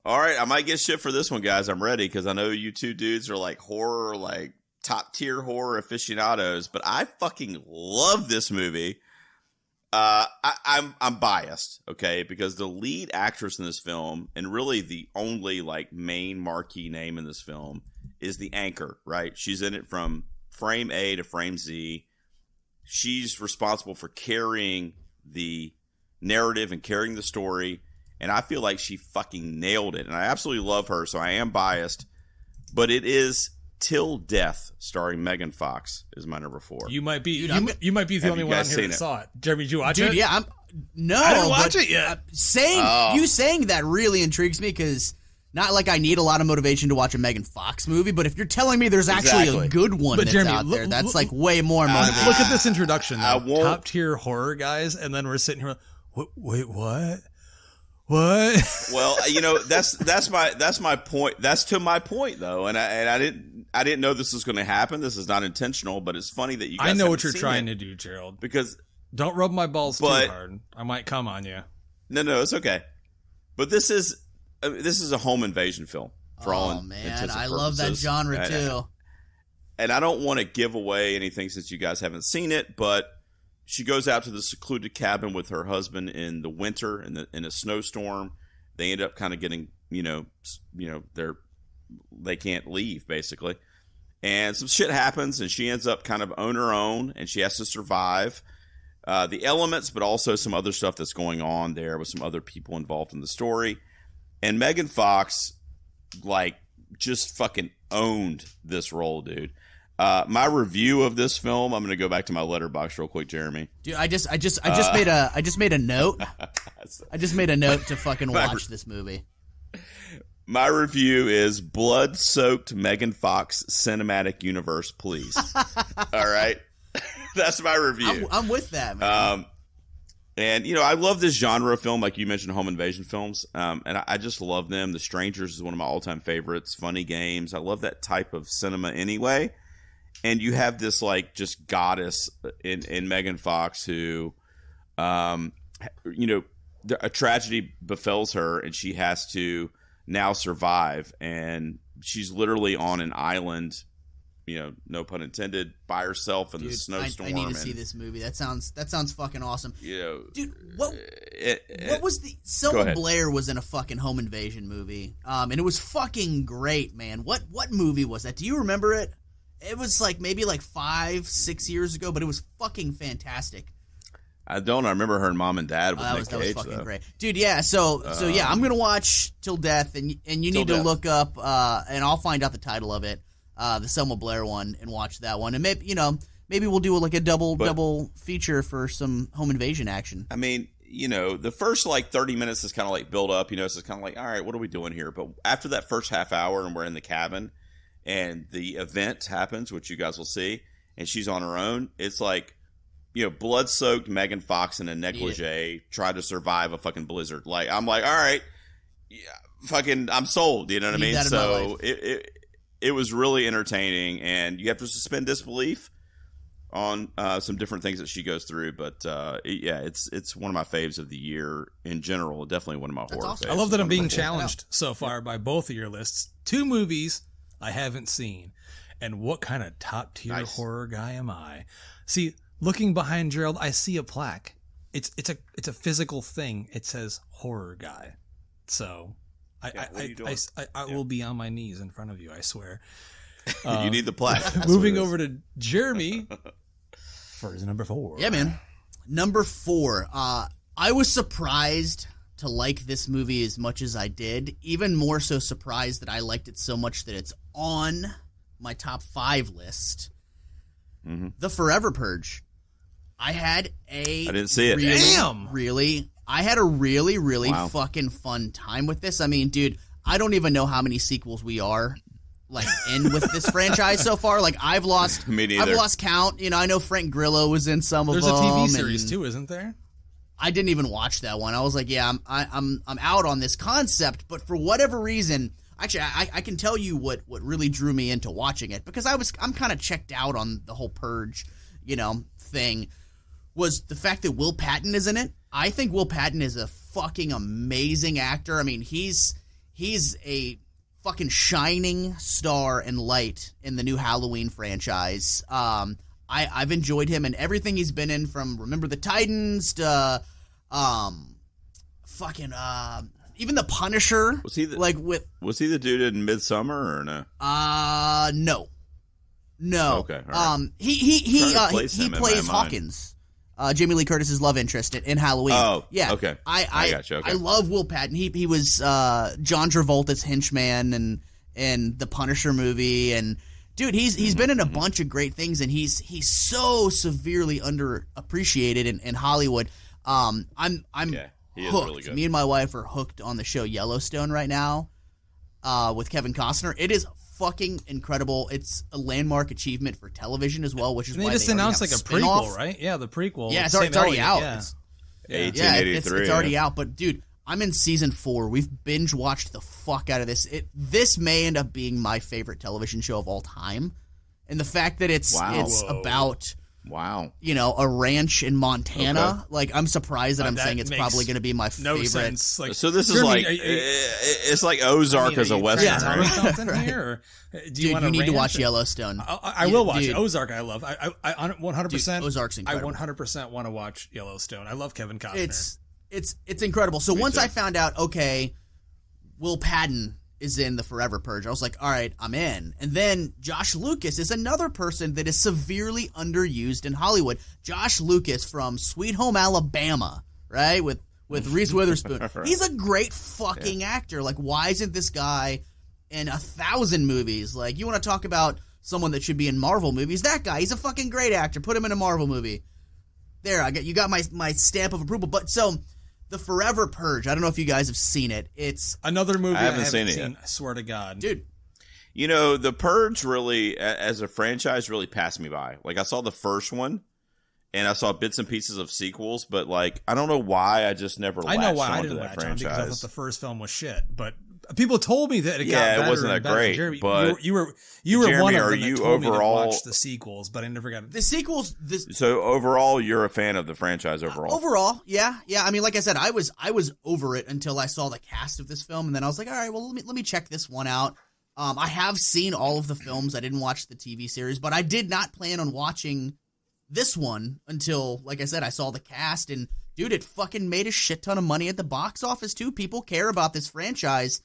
Speaker 3: All right, I might get shit for this one, guys. I'm ready, because I know you two dudes are like horror, like top tier horror aficionados, but I fucking love this movie. I'm biased, okay, because the lead actress in this film, and really the only like main marquee name in this film, is the anchor, right? She's in it from frame A to frame Z. She's responsible for carrying the narrative and carrying the story, and I feel like she fucking nailed it, and I absolutely love her, so I am biased, but it is Till Death, starring Megan Fox, is my number 4.
Speaker 1: You might be you might be the only one on here that saw it. Jeremy, did you watch it?
Speaker 2: Yeah, I didn't watch it yet. You saying that really intrigues me, because not like I need a lot of motivation to watch a Megan Fox movie, but if you're telling me there's actually a good one that's out there, that's like way more motivation.
Speaker 1: Look at this introduction, though. Top tier horror guys, and then we're sitting here like, wait, what? What?
Speaker 3: Well, you know, that's my point. That's to my point, though, and I didn't know this was going to happen. This is not intentional, but it's funny that you guys
Speaker 1: I know what you're trying to do, Gerald.
Speaker 3: Because
Speaker 1: don't rub my balls too hard. I might come on you.
Speaker 3: No, it's okay. But this is a home invasion film for all intents and purposes.
Speaker 2: I love that genre too.
Speaker 3: And I don't want to give away anything since you guys haven't seen it, but she goes out to the secluded cabin with her husband in the winter in a snowstorm. They end up kind of getting, they can't leave basically. And some shit happens and she ends up kind of on her own and she has to survive. the elements, but also some other stuff that's going on there with some other people involved in the story. And Megan Fox, like, just fucking owned this role, dude. My review of this film, I'm going to go back to my letterbox real quick, Jeremy.
Speaker 2: Dude, I just made a note. I just made a note to fucking watch this movie.
Speaker 3: My review is blood-soaked Megan Fox cinematic universe, please. All right? That's my review.
Speaker 2: I'm with that, man.
Speaker 3: And, you know, I love this genre of film, like you mentioned, home invasion films. And I just love them. The Strangers is one of my all-time favorites. Funny Games. I love that type of cinema anyway. And you have this, like, just goddess in Megan Fox who, you know, a tragedy befalls her and she has to now survive. And she's literally on an island, you know, no pun intended, by herself in the snowstorm.
Speaker 2: I need to see this movie. That sounds fucking awesome.
Speaker 3: You know,
Speaker 2: dude, what was the Selma Blair was in a fucking home invasion movie, and it was fucking great, man. What movie was that? Do you remember it? It was like maybe like 5-6 years ago, but it was fucking fantastic.
Speaker 3: I don't. I remember her and Mom and Dad with Nick Cage,
Speaker 2: that was fucking great, dude. Yeah, so yeah, I'm gonna watch Till Death, and you need to look up, and I'll find out the title of it. The Selma Blair one, and watch that one, and maybe we'll do like a double feature for some home invasion action.
Speaker 3: I mean, you know, the first like 30 minutes is kind of like build up, you know, so it's kind of like, all right, what are we doing here? But after that first half hour, and we're in the cabin, and the event happens, which you guys will see, and she's on her own. It's like, you know, blood-soaked Megan Fox in a negligee tried to survive a fucking blizzard. Like, I'm like, all right, yeah, fucking, I'm sold. You know what I mean? So it was really entertaining, and you have to suspend disbelief on some different things that she goes through. But yeah, it's one of my faves of the year in general. Definitely one of my horror faves.
Speaker 1: I love that I'm being challenged so far by both of your lists. 2 movies I haven't seen, and what kind of top tier horror guy am I? See, looking behind Gerald, I see a plaque. It's a physical thing. It says horror guy. So I will be on my knees in front of you, I swear.
Speaker 3: You need the plaque.
Speaker 1: Moving over to Jeremy for his number 4.
Speaker 2: Yeah, man. Number 4. I was surprised to like this movie as much as I did. Even more so surprised that I liked it so much that it's on my top 5 list. Mm-hmm. The Forever Purge. I didn't see it. I had a really fucking fun time with this. I mean, dude, I don't even know how many sequels we are like in with this franchise so far. Like, I've lost count. You know, I know Frank Grillo was in some of them.
Speaker 1: There's a TV series too, isn't there?
Speaker 2: I didn't even watch that one. I was like, yeah, I'm out on this concept. But for whatever reason, actually, I can tell you what really drew me into watching it, because I'm kind of checked out on the whole Purge, you know, thing. Was the fact that Will Patton is in it. I think Will Patton is a fucking amazing actor. I mean, he's a fucking shining star and light in the new Halloween franchise. I've enjoyed him and everything he's been in, from Remember the Titans to even The Punisher. Was he the dude in Midsummer or no? No.
Speaker 3: Okay. All right.
Speaker 2: He plays Hawkins. Jamie Lee Curtis's love interest in Halloween.
Speaker 3: Oh,
Speaker 2: yeah.
Speaker 3: Okay. I got you. Okay.
Speaker 2: I love Will Patton. He was John Travolta's henchman and the Punisher movie, and dude, he's been in a bunch of great things, and he's so severely underappreciated in Hollywood. I'm
Speaker 3: he is
Speaker 2: hooked.
Speaker 3: Really good.
Speaker 2: Me and my wife are hooked on the show Yellowstone right now, with Kevin Costner. It is fucking incredible. It's a landmark achievement for television as well, which is why
Speaker 1: they just announced like a prequel, right? Yeah, the prequel.
Speaker 2: Yeah, it's already out.
Speaker 3: Yeah. 1883.
Speaker 2: It's already out. But dude, I'm in season 4. We've binge watched the fuck out of this. This may end up being my favorite television show of all time, and the fact that it's about you know, a ranch in Montana. Okay. Like, I'm surprised that I'm saying it's probably going to be my favorite.
Speaker 1: Sense. Like,
Speaker 3: so this is like it's like Ozark as a western.
Speaker 2: Do you need to watch Yellowstone?
Speaker 1: I will watch Ozark. I love. I 100%.
Speaker 2: Ozark's incredible.
Speaker 1: I 100% want to watch Yellowstone. I love Kevin Costner.
Speaker 2: It's incredible. So once I found out, okay, Will Patton is in the Forever Purge. I was like, all right, I'm in. And then Josh Lucas is another person that is severely underused in Hollywood. Josh Lucas from Sweet Home Alabama, right? With Reese Witherspoon. He's a great fucking actor. Like, why isn't this guy in 1,000 movies? Like, you want to talk about someone that should be in Marvel movies? That guy, he's a fucking great actor. Put him in a Marvel movie. There, you got my stamp of approval. But so the Forever Purge, I don't know if you guys have seen it. It's
Speaker 1: another movie I haven't seen.
Speaker 3: Yet.
Speaker 1: I swear to God.
Speaker 2: Dude.
Speaker 3: You know, the Purge really, as a franchise, really passed me by. Like, I saw the first one, and I saw bits and pieces of sequels, but, like, I don't know why I just never latched onto that franchise.
Speaker 1: Because I thought the first film was shit, but people told me that it got better.
Speaker 3: Yeah, it wasn't that great.
Speaker 1: Jeremy,
Speaker 3: but
Speaker 1: you were
Speaker 3: Jeremy,
Speaker 1: one of them
Speaker 3: you
Speaker 1: that told
Speaker 3: overall
Speaker 1: me to watch the sequels, but I never got
Speaker 2: the sequels.
Speaker 3: So overall, you're a fan of the franchise overall.
Speaker 2: Overall, yeah. I mean, like I said, I was over it until I saw the cast of this film, and then I was like, all right, well, let me check this one out. I have seen all of the films. I didn't watch the TV series, but I did not plan on watching this one until, like I said, I saw the cast, and dude, it fucking made a shit ton of money at the box office too. People care about this franchise.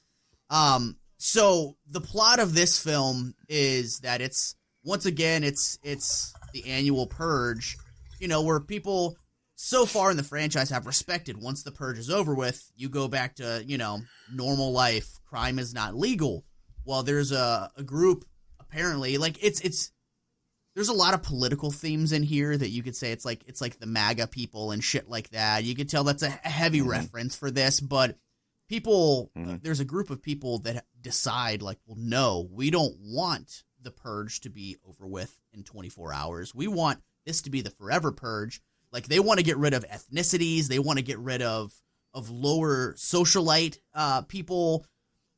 Speaker 2: So the plot of this film is that it's the annual purge, you know, where people so far in the franchise have respected. Once the purge is over with, you go back to, you know, normal life. Crime is not legal. Well, there's a group, apparently, like there's a lot of political themes in here that you could say it's like the MAGA people and shit like that. You could tell that's a heavy reference for this, but people, there's a group of people that decide, like, well, no, we don't want the purge to be over with in 24 hours. We want this to be the Forever Purge. Like, they want to get rid of ethnicities. They want to get rid of lower socialite people.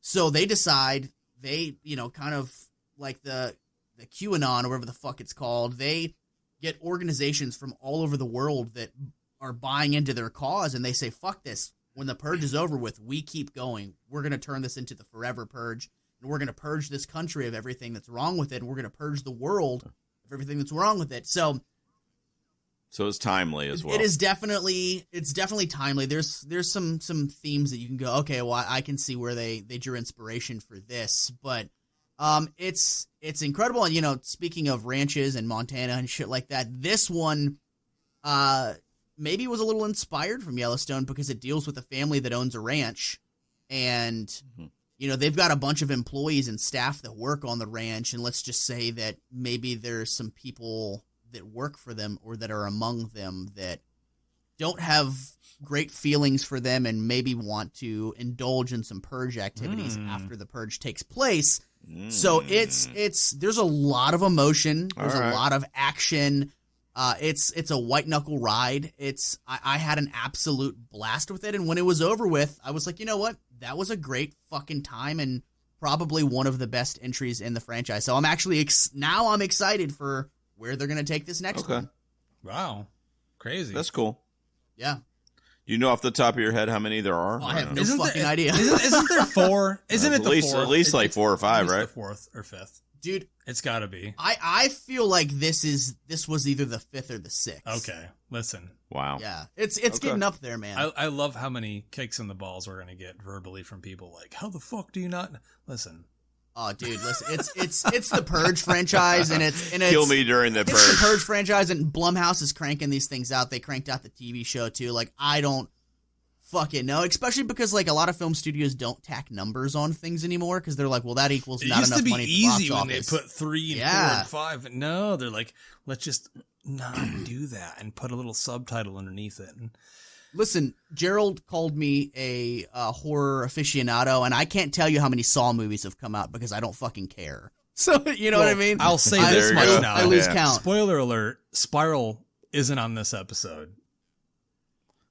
Speaker 2: So they decide, they, you know, kind of like the QAnon or whatever the fuck it's called, they get organizations from all over the world that are buying into their cause, and they say, fuck this. When the purge is over with, we keep going. We're going to turn this into the Forever Purge, and we're going to purge this country of everything that's wrong with it, and we're going to purge the world of everything that's wrong with it. So
Speaker 3: it's timely as well.
Speaker 2: It's definitely timely. There's some themes that you can go, okay, well, I can see where they drew inspiration for this, but it's incredible. And, you know, speaking of ranches and Montana and shit like that, this one maybe was a little inspired from Yellowstone because it deals with a family that owns a ranch, and you know, they've got a bunch of employees and staff that work on the ranch, and let's just say that maybe there's some people that work for them or that are among them that don't have great feelings for them and maybe want to indulge in some purge activities after the purge takes place. So there's a lot of emotion. There's a lot of action. It's a white knuckle ride. I had an absolute blast with it. And when it was over with, I was like, you know what? That was a great fucking time and probably one of the best entries in the franchise. So I'm actually now I'm excited for where they're going to take this next one.
Speaker 1: Wow. Crazy.
Speaker 3: That's cool.
Speaker 2: Yeah.
Speaker 3: Do you know off the top of your head how many there are?
Speaker 2: Well, I have no fucking idea.
Speaker 1: Isn't there four? Isn't it the fourth?
Speaker 3: At least like 4 or 5, right?
Speaker 1: The fourth or fifth.
Speaker 2: Dude,
Speaker 1: it's got to be.
Speaker 2: I feel like this was either the 5th or the 6th.
Speaker 1: Okay, listen.
Speaker 3: Wow.
Speaker 2: Yeah, it's getting up there, man.
Speaker 1: I love how many kicks in the balls we're gonna get verbally from people like, "How the fuck do you not listen?"
Speaker 2: Oh, dude, listen, it's the Purge franchise, and it's
Speaker 3: kill me during the Purge.
Speaker 2: It's the Purge franchise, and Blumhouse is cranking these things out. They cranked out the TV show too. Like, I don't fucking know, especially because like a lot of film studios don't tack numbers on things anymore because they're like, well, that equals not enough money. It used to be easy when they put 3 and 4 and 5.
Speaker 1: No, they're like, let's just not do that and put a little subtitle underneath it.
Speaker 2: Listen, Gerald called me a horror aficionado, and I can't tell you how many Saw movies have come out because I don't fucking care. So, you know what I mean?
Speaker 1: I'll say this much now.
Speaker 2: I lose count.
Speaker 1: Spoiler alert, Spiral isn't on this episode.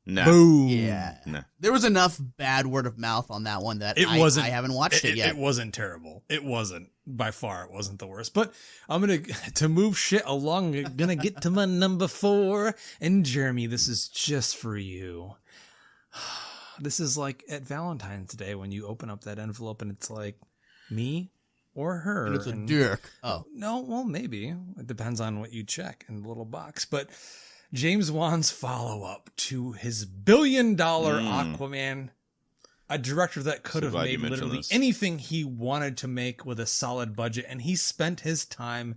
Speaker 3: No.
Speaker 1: Boom.
Speaker 2: Yeah.
Speaker 3: No.
Speaker 2: There was enough bad word of mouth on that one that I haven't watched it yet.
Speaker 1: It wasn't terrible. It wasn't. By far, it wasn't the worst. But I'm going to move shit along, I'm going to get to my number 4. And Jeremy, this is just for you. This is like at Valentine's Day when you open up that envelope and it's like, me or her.
Speaker 2: And it's a dick.
Speaker 1: Oh. No, well, maybe. It depends on what you check in the little box. But James Wan's follow-up to his $1 billion Aquaman a director that could have made literally anything he wanted to make with a solid budget, and he spent his time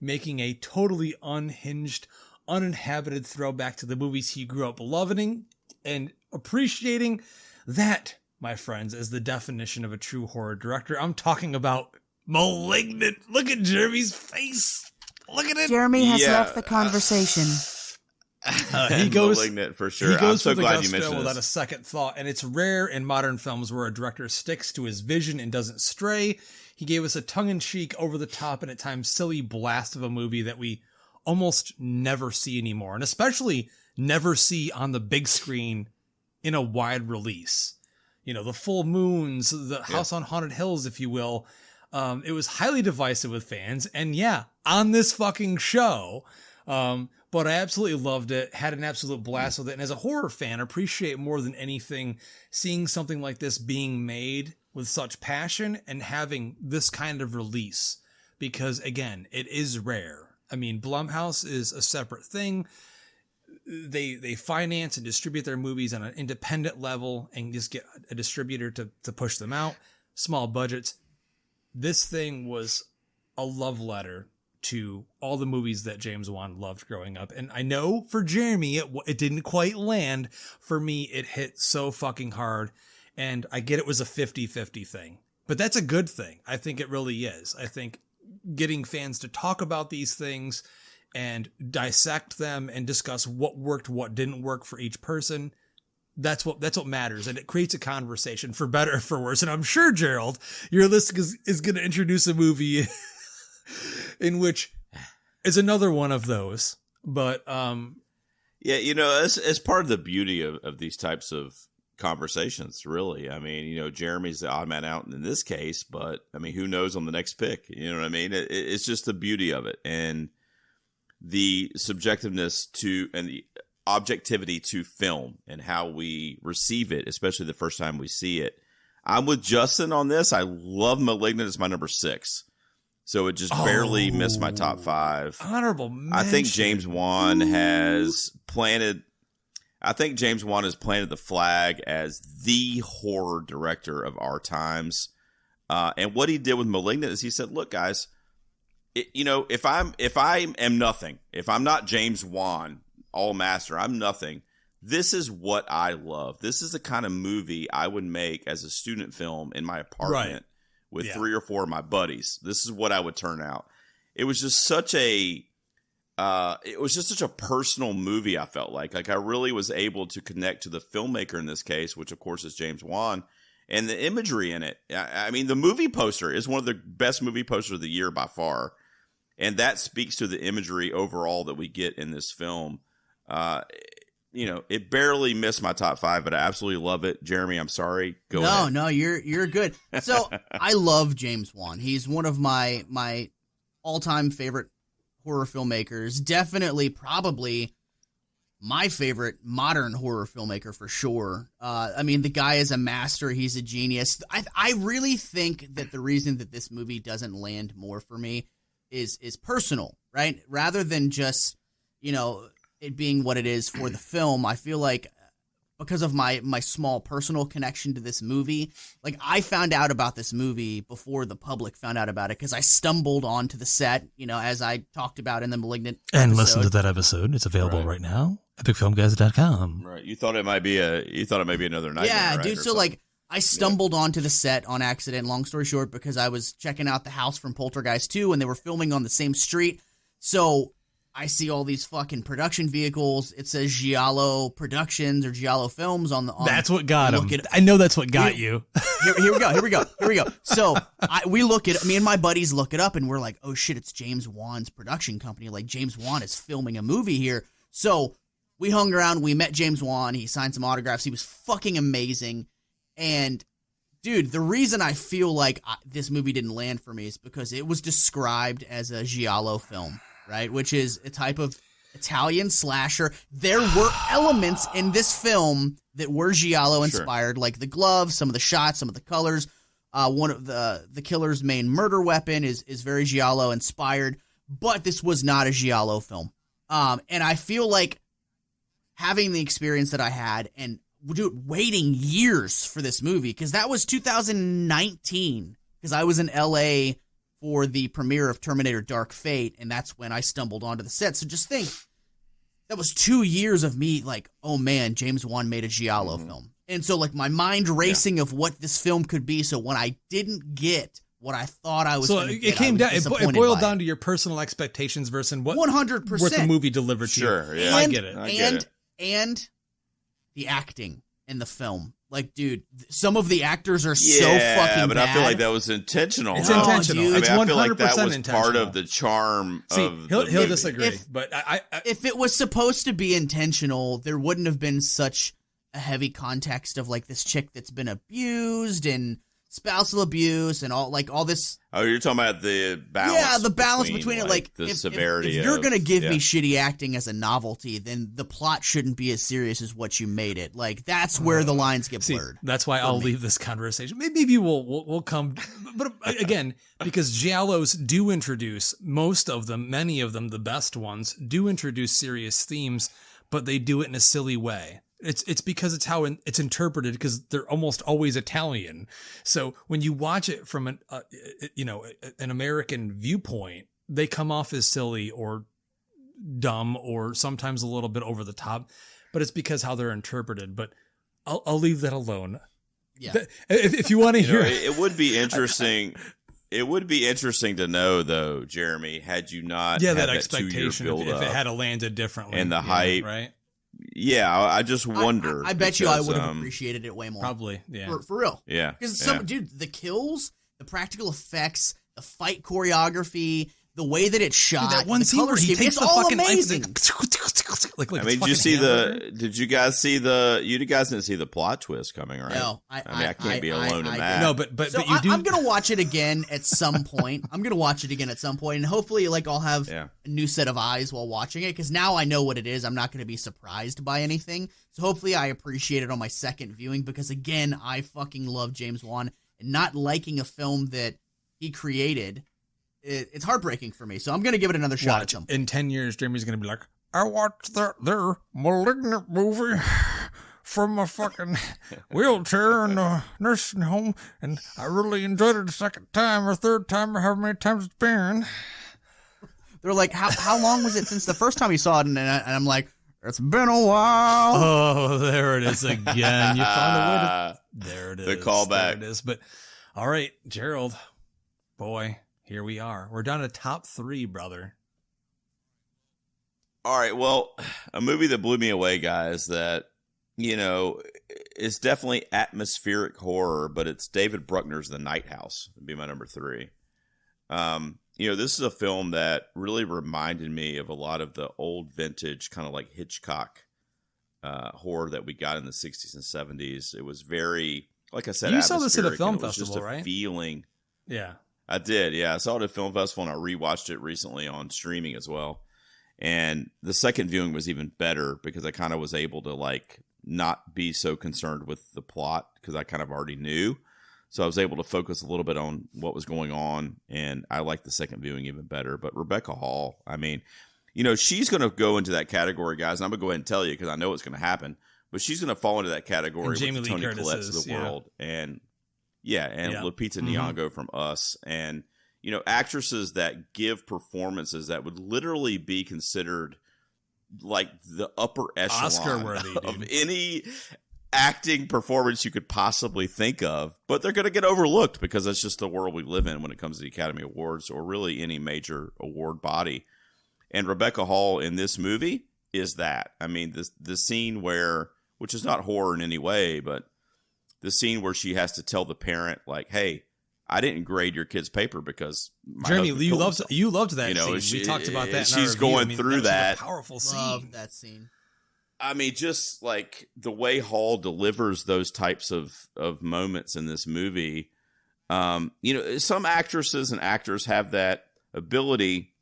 Speaker 1: making a totally unhinged, uninhabited throwback to the movies he grew up loving and appreciating. That, my friends, is the definition of a true horror director. I'm talking about Malignant. Look at Jeremy's face. Look at it.
Speaker 4: Jeremy has left the conversation.
Speaker 3: He goes Malignant for sure. I'm so glad you mentioned
Speaker 1: without
Speaker 3: this.
Speaker 1: a second thought, and it's rare in modern films where a director sticks to his vision and doesn't stray. He gave us a tongue-in-cheek, over-the-top, and at times silly blast of a movie that we almost never see anymore, and especially never see on the big screen in a wide release. You know, the Full Moons, the House on Haunted Hills, if you will. It was highly divisive with fans, and on this fucking show. But I absolutely loved it, had an absolute blast with it, and as a horror fan, appreciate more than anything seeing something like this being made with such passion and having this kind of release, because again, it is rare. I mean, Blumhouse is a separate thing. They finance and distribute their movies on an independent level and just get a distributor to push them out. Small budgets. This thing was a love letter to all the movies that James Wan loved growing up. And I know for Jeremy, it didn't quite land. For me, it hit so fucking hard. And I get it was a 50-50 thing, but that's a good thing. I think it really is. I think getting fans to talk about these things and dissect them and discuss what worked, what didn't work for each person. That's what matters. And it creates a conversation for better or for worse. And I'm sure, Gerald, your list is going to introduce a movie in which is another one of those. But,
Speaker 3: you know, as part of the beauty of these types of conversations, really. I mean, you know, Jeremy's the odd man out in this case, but I mean, who knows on the next pick? You know what I mean? It's just the beauty of it and the subjectiveness to and the objectivity to film and how we receive it, especially the first time we see it. I'm with Justin on this. I love Malignant. It's my number 6. So it just barely missed my top 5.
Speaker 1: Honorable mention.
Speaker 3: I think James Wan has planted the flag as the horror director of our times. And what he did with Malignant is he said, look, guys, if I am nothing, if I'm not James Wan, all master, I'm nothing. This is what I love. This is the kind of movie I would make as a student film in my apartment with 3 or 4 of my buddies. This is what I would turn out. It was just such a personal movie. I felt like I really was able to connect to the filmmaker in this case, which of course is James Wan, and the imagery in it. I mean, the movie poster is one of the best movie posters of the year by far. And that speaks to the imagery overall that we get in this film. It barely missed my top 5, but I absolutely love it. Jeremy, I'm sorry. Go ahead.
Speaker 2: No, you're good. So I love James Wan. He's one of my all-time favorite horror filmmakers. Definitely, probably my favorite modern horror filmmaker for sure. I mean, the guy is a master. He's a genius. I really think that the reason that this movie doesn't land more for me is personal, right? Rather than just, it being what it is for the film. I feel like because of my small personal connection to this movie, like I found out about this movie before the public found out about it because I stumbled onto the set, as I talked about in the Malignant
Speaker 1: and
Speaker 2: episode.
Speaker 1: Listen to that episode. It's available right now. EpicFilmGuys.com.
Speaker 3: Right. You thought it might be another nightmare.
Speaker 2: Yeah,
Speaker 3: right,
Speaker 2: dude. So like I stumbled onto the set on accident, long story short, because I was checking out the house from Poltergeist 2 and they were filming on the same street. So I see all these fucking production vehicles. It says Giallo Productions or Giallo Films on the.
Speaker 1: That's what got him. I know that's what got you.
Speaker 2: Here we go. So me and my buddies look it up and we're like, oh shit, it's James Wan's production company. Like James Wan is filming a movie here. So we hung around. We met James Wan. He signed some autographs. He was fucking amazing. And dude, the reason I feel like this movie didn't land for me is because it was described as a Giallo film. Right, which is a type of Italian slasher. There were elements in this film that were Giallo inspired, like the gloves, some of the shots, some of the colors. One of the killer's main murder weapon is very Giallo inspired, but this was not a Giallo film. And I feel like having the experience that I had and waiting years for this movie, because that was 2019, because I was in LA for the premiere of Terminator Dark Fate, and that's when I stumbled onto the set. So just think, that was 2 years of me like, oh man, James Wan made a Giallo film. And so like my mind racing of what this film could be. So when I didn't get what I thought I was going to get,
Speaker 1: it boiled down to your personal expectations versus what
Speaker 2: 100%
Speaker 1: what the movie delivered to you.
Speaker 3: Sure, yeah.
Speaker 1: I get it.
Speaker 2: And the acting in the film. Like, dude, some of the actors are so fucking bad.
Speaker 3: But I feel like that was intentional.
Speaker 1: It's intentional.
Speaker 3: Dude.
Speaker 1: It's 100%
Speaker 3: I feel like that was
Speaker 1: intentional.
Speaker 3: part of the charm of the
Speaker 1: he'll
Speaker 3: movie.
Speaker 1: disagree, but
Speaker 2: if it was supposed to be intentional, there wouldn't have been such a heavy context of like this chick that's been abused and spousal abuse and all this.
Speaker 3: Oh, you're talking about the balance.
Speaker 2: Yeah, the balance between it. Like
Speaker 3: the
Speaker 2: if,
Speaker 3: severity.
Speaker 2: If you're gonna give me shitty acting as a novelty, then the plot shouldn't be as serious as what you made it. Like that's where the lines get blurred.
Speaker 1: That's why I'll leave this conversation. Maybe we'll come, but again, because giallos do introduce many of them, the best ones do introduce serious themes, but they do it in a silly way. It's because it's how it's interpreted, because they're almost always Italian. So when you watch it from an American viewpoint, they come off as silly or dumb or sometimes a little bit over the top, but it's because how they're interpreted. But I'll leave that alone.
Speaker 2: Yeah.
Speaker 1: If you want to hear,
Speaker 3: it would be interesting. It would be interesting to know, though, Jeremy, had you not had
Speaker 1: that
Speaker 3: that
Speaker 1: expectation
Speaker 3: 2 year build
Speaker 1: if it had landed differently
Speaker 3: and the hype,
Speaker 1: right?
Speaker 3: Yeah, I just wonder.
Speaker 2: I bet you I would have appreciated it way more.
Speaker 1: Probably, yeah.
Speaker 2: For real.
Speaker 3: Yeah.
Speaker 2: Because dude, the kills, the practical effects, the fight choreography, the way that it's shot,
Speaker 1: that one
Speaker 2: the
Speaker 1: scene
Speaker 2: color
Speaker 1: where he
Speaker 2: scheme,
Speaker 1: takes
Speaker 2: it's
Speaker 1: the
Speaker 2: all
Speaker 1: fucking
Speaker 2: amazing.
Speaker 1: Like
Speaker 3: I mean, did you guys see you guys didn't see the plot twist coming, right?
Speaker 2: No,
Speaker 3: I can't be alone in that.
Speaker 1: No, but
Speaker 2: so
Speaker 1: you do.
Speaker 2: I'm gonna watch it again at some point. And hopefully, like, I'll have a new set of eyes while watching it, because now I know what it is. I'm not gonna be surprised by anything. So hopefully, I appreciate it on my second viewing, because again, I fucking love James Wan, and not liking a film that he created, it's heartbreaking for me. So I'm gonna give it another shot at some point.
Speaker 1: In 10 years, Jeremy's gonna be like, I watched that there Malignant movie from my fucking wheelchair in the nursing home, and I really enjoyed it the second time or third time or however many times it's been.
Speaker 2: They're like, how long was it since the first time you saw it? And I'm like, it's been a while.
Speaker 1: Oh, there it is again. You found a way to... There it is.
Speaker 3: The callback.
Speaker 1: There it is. But, all right, Gerald, boy, here we are. We're down to top 3, brother.
Speaker 3: All right, well, a movie that blew me away, guys, that, is definitely atmospheric horror, but it's David Bruckner's The Night House would be my number 3. This is a film that really reminded me of a lot of the old vintage kind of like Hitchcock horror that we got in the 60s and 70s. It was very, like I said,
Speaker 1: you saw this at a
Speaker 3: atmospheric,
Speaker 1: film
Speaker 3: and it was
Speaker 1: festival,
Speaker 3: just a
Speaker 1: right?
Speaker 3: feeling.
Speaker 1: Yeah.
Speaker 3: I did, yeah. I saw it at a film festival, and I rewatched it recently on streaming as well. And the second viewing was even better because I kind of was able to like not be so concerned with the plot because I kind of already knew. So I was able to focus a little bit on what was going on, and I liked the second viewing even better. But Rebecca Hall, I mean, she's going to go into that category, guys, and I'm going to go ahead and tell you because I know it's going to happen. But she's going to fall into that category with the Toni Collette's of the world. And Lupita Nyong'o from Us. And actresses that give performances that would literally be considered like the upper echelon
Speaker 1: Oscar-worthy,
Speaker 3: of any acting performance you could possibly think of, but they're going to get overlooked because that's just the world we live in when it comes to the Academy Awards or really any major award body. And Rebecca Hall in this movie is that. I mean, the scene which is not horror in any way, but the scene where she has to tell the parent, like, hey, I didn't grade your kid's paper because
Speaker 1: Jeremy, you loved that scene. We talked about that.
Speaker 3: She's going through that.
Speaker 1: Powerful scene.
Speaker 2: Love that scene.
Speaker 3: I mean, just like the way Hall delivers those types of moments in this movie. Some actresses and actors have that ability.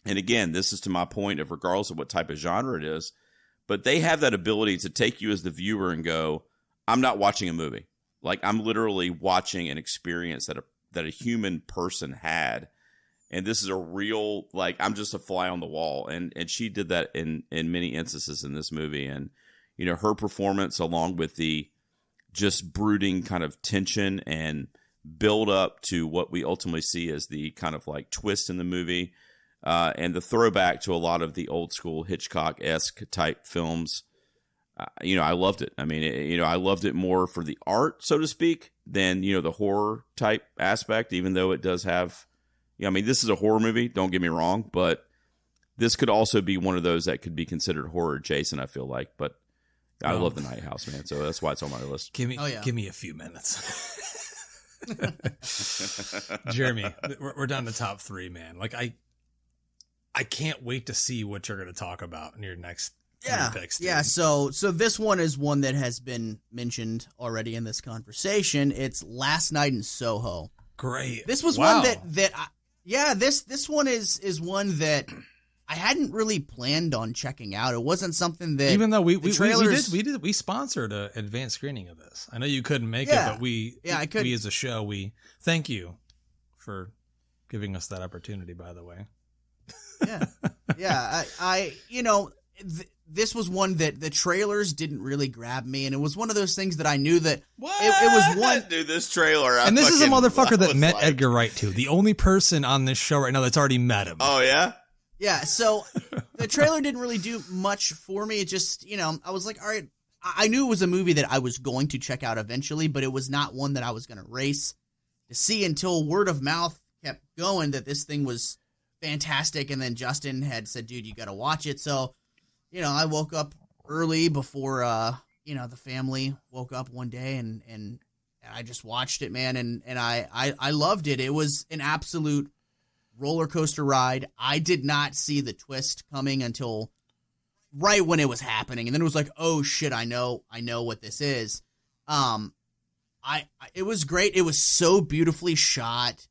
Speaker 3: And again, this is to my point of regardless of what type of genre it is, but they have that ability to take you as the viewer and go, I'm not watching a movie. Like, I'm literally watching an experience that a human person had. And this is a real, like, I'm just a fly on the wall. And she did that in many instances in this movie. And, her performance along with the just brooding kind of tension and build up to what we ultimately see as the kind of like twist in the movie, and the throwback to a lot of the old school Hitchcock-esque type films. I loved it. I mean, I loved it more for the art, so to speak, than, the horror type aspect, even though it does have, this is a horror movie, don't get me wrong, but this could also be one of those that could be considered horror adjacent, I feel like. But I love the Night House, man. So that's why it's on my list.
Speaker 1: Give me a few minutes. Jeremy, we're down to top 3, man. Like I can't wait to see what you're going to talk about in your next picks. Dude.
Speaker 2: Yeah. So this one is one that has been mentioned already in this conversation. It's Last Night in Soho.
Speaker 1: Great.
Speaker 2: This was one this one is one that I hadn't really planned on checking out. It wasn't something that,
Speaker 1: even though we sponsored an advanced screening of this. I know you couldn't make it, but we as a show, we thank you for giving us that opportunity, by the way.
Speaker 2: This was one that the trailers didn't really grab me, and it was one of those things that I knew that it was one.
Speaker 3: Dude, this trailer,
Speaker 1: and this is a motherfucker that met Edgar Wright too. The only person on this show right now that's already met him.
Speaker 3: Oh yeah.
Speaker 2: Yeah, so the trailer didn't really do much for me. It just, I was like, all right, I knew it was a movie that I was going to check out eventually, but it was not one that I was going to race to see until word of mouth kept going that this thing was fantastic. And then Justin had said, dude, you got to watch it. So, I woke up early before, the family woke up one day and I just watched it, man. And I loved it. It was an absolute roller coaster ride. I did not see the twist coming until right when it was happening, and then it was like, oh shit, I know what this is. It was great. It was so beautifully shot.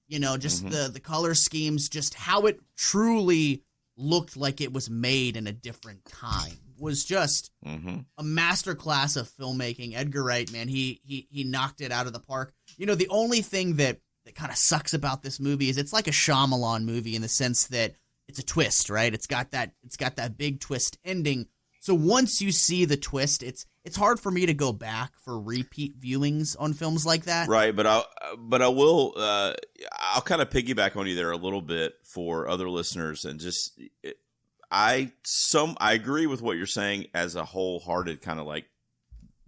Speaker 2: Just the color schemes, just how it truly looked like it was made in a different time was just a masterclass of filmmaking. Edgar Wright, man, he knocked it out of the park. The only thing that kind of sucks about this movie is it's like a Shyamalan movie in the sense that it's a twist, right? It's got that big twist ending. So once you see the twist, it's hard for me to go back for repeat viewings on films like that.
Speaker 3: Right, but I will I'll kind of piggyback on you there a little bit for other listeners, and just I agree with what you're saying as a wholehearted kind of like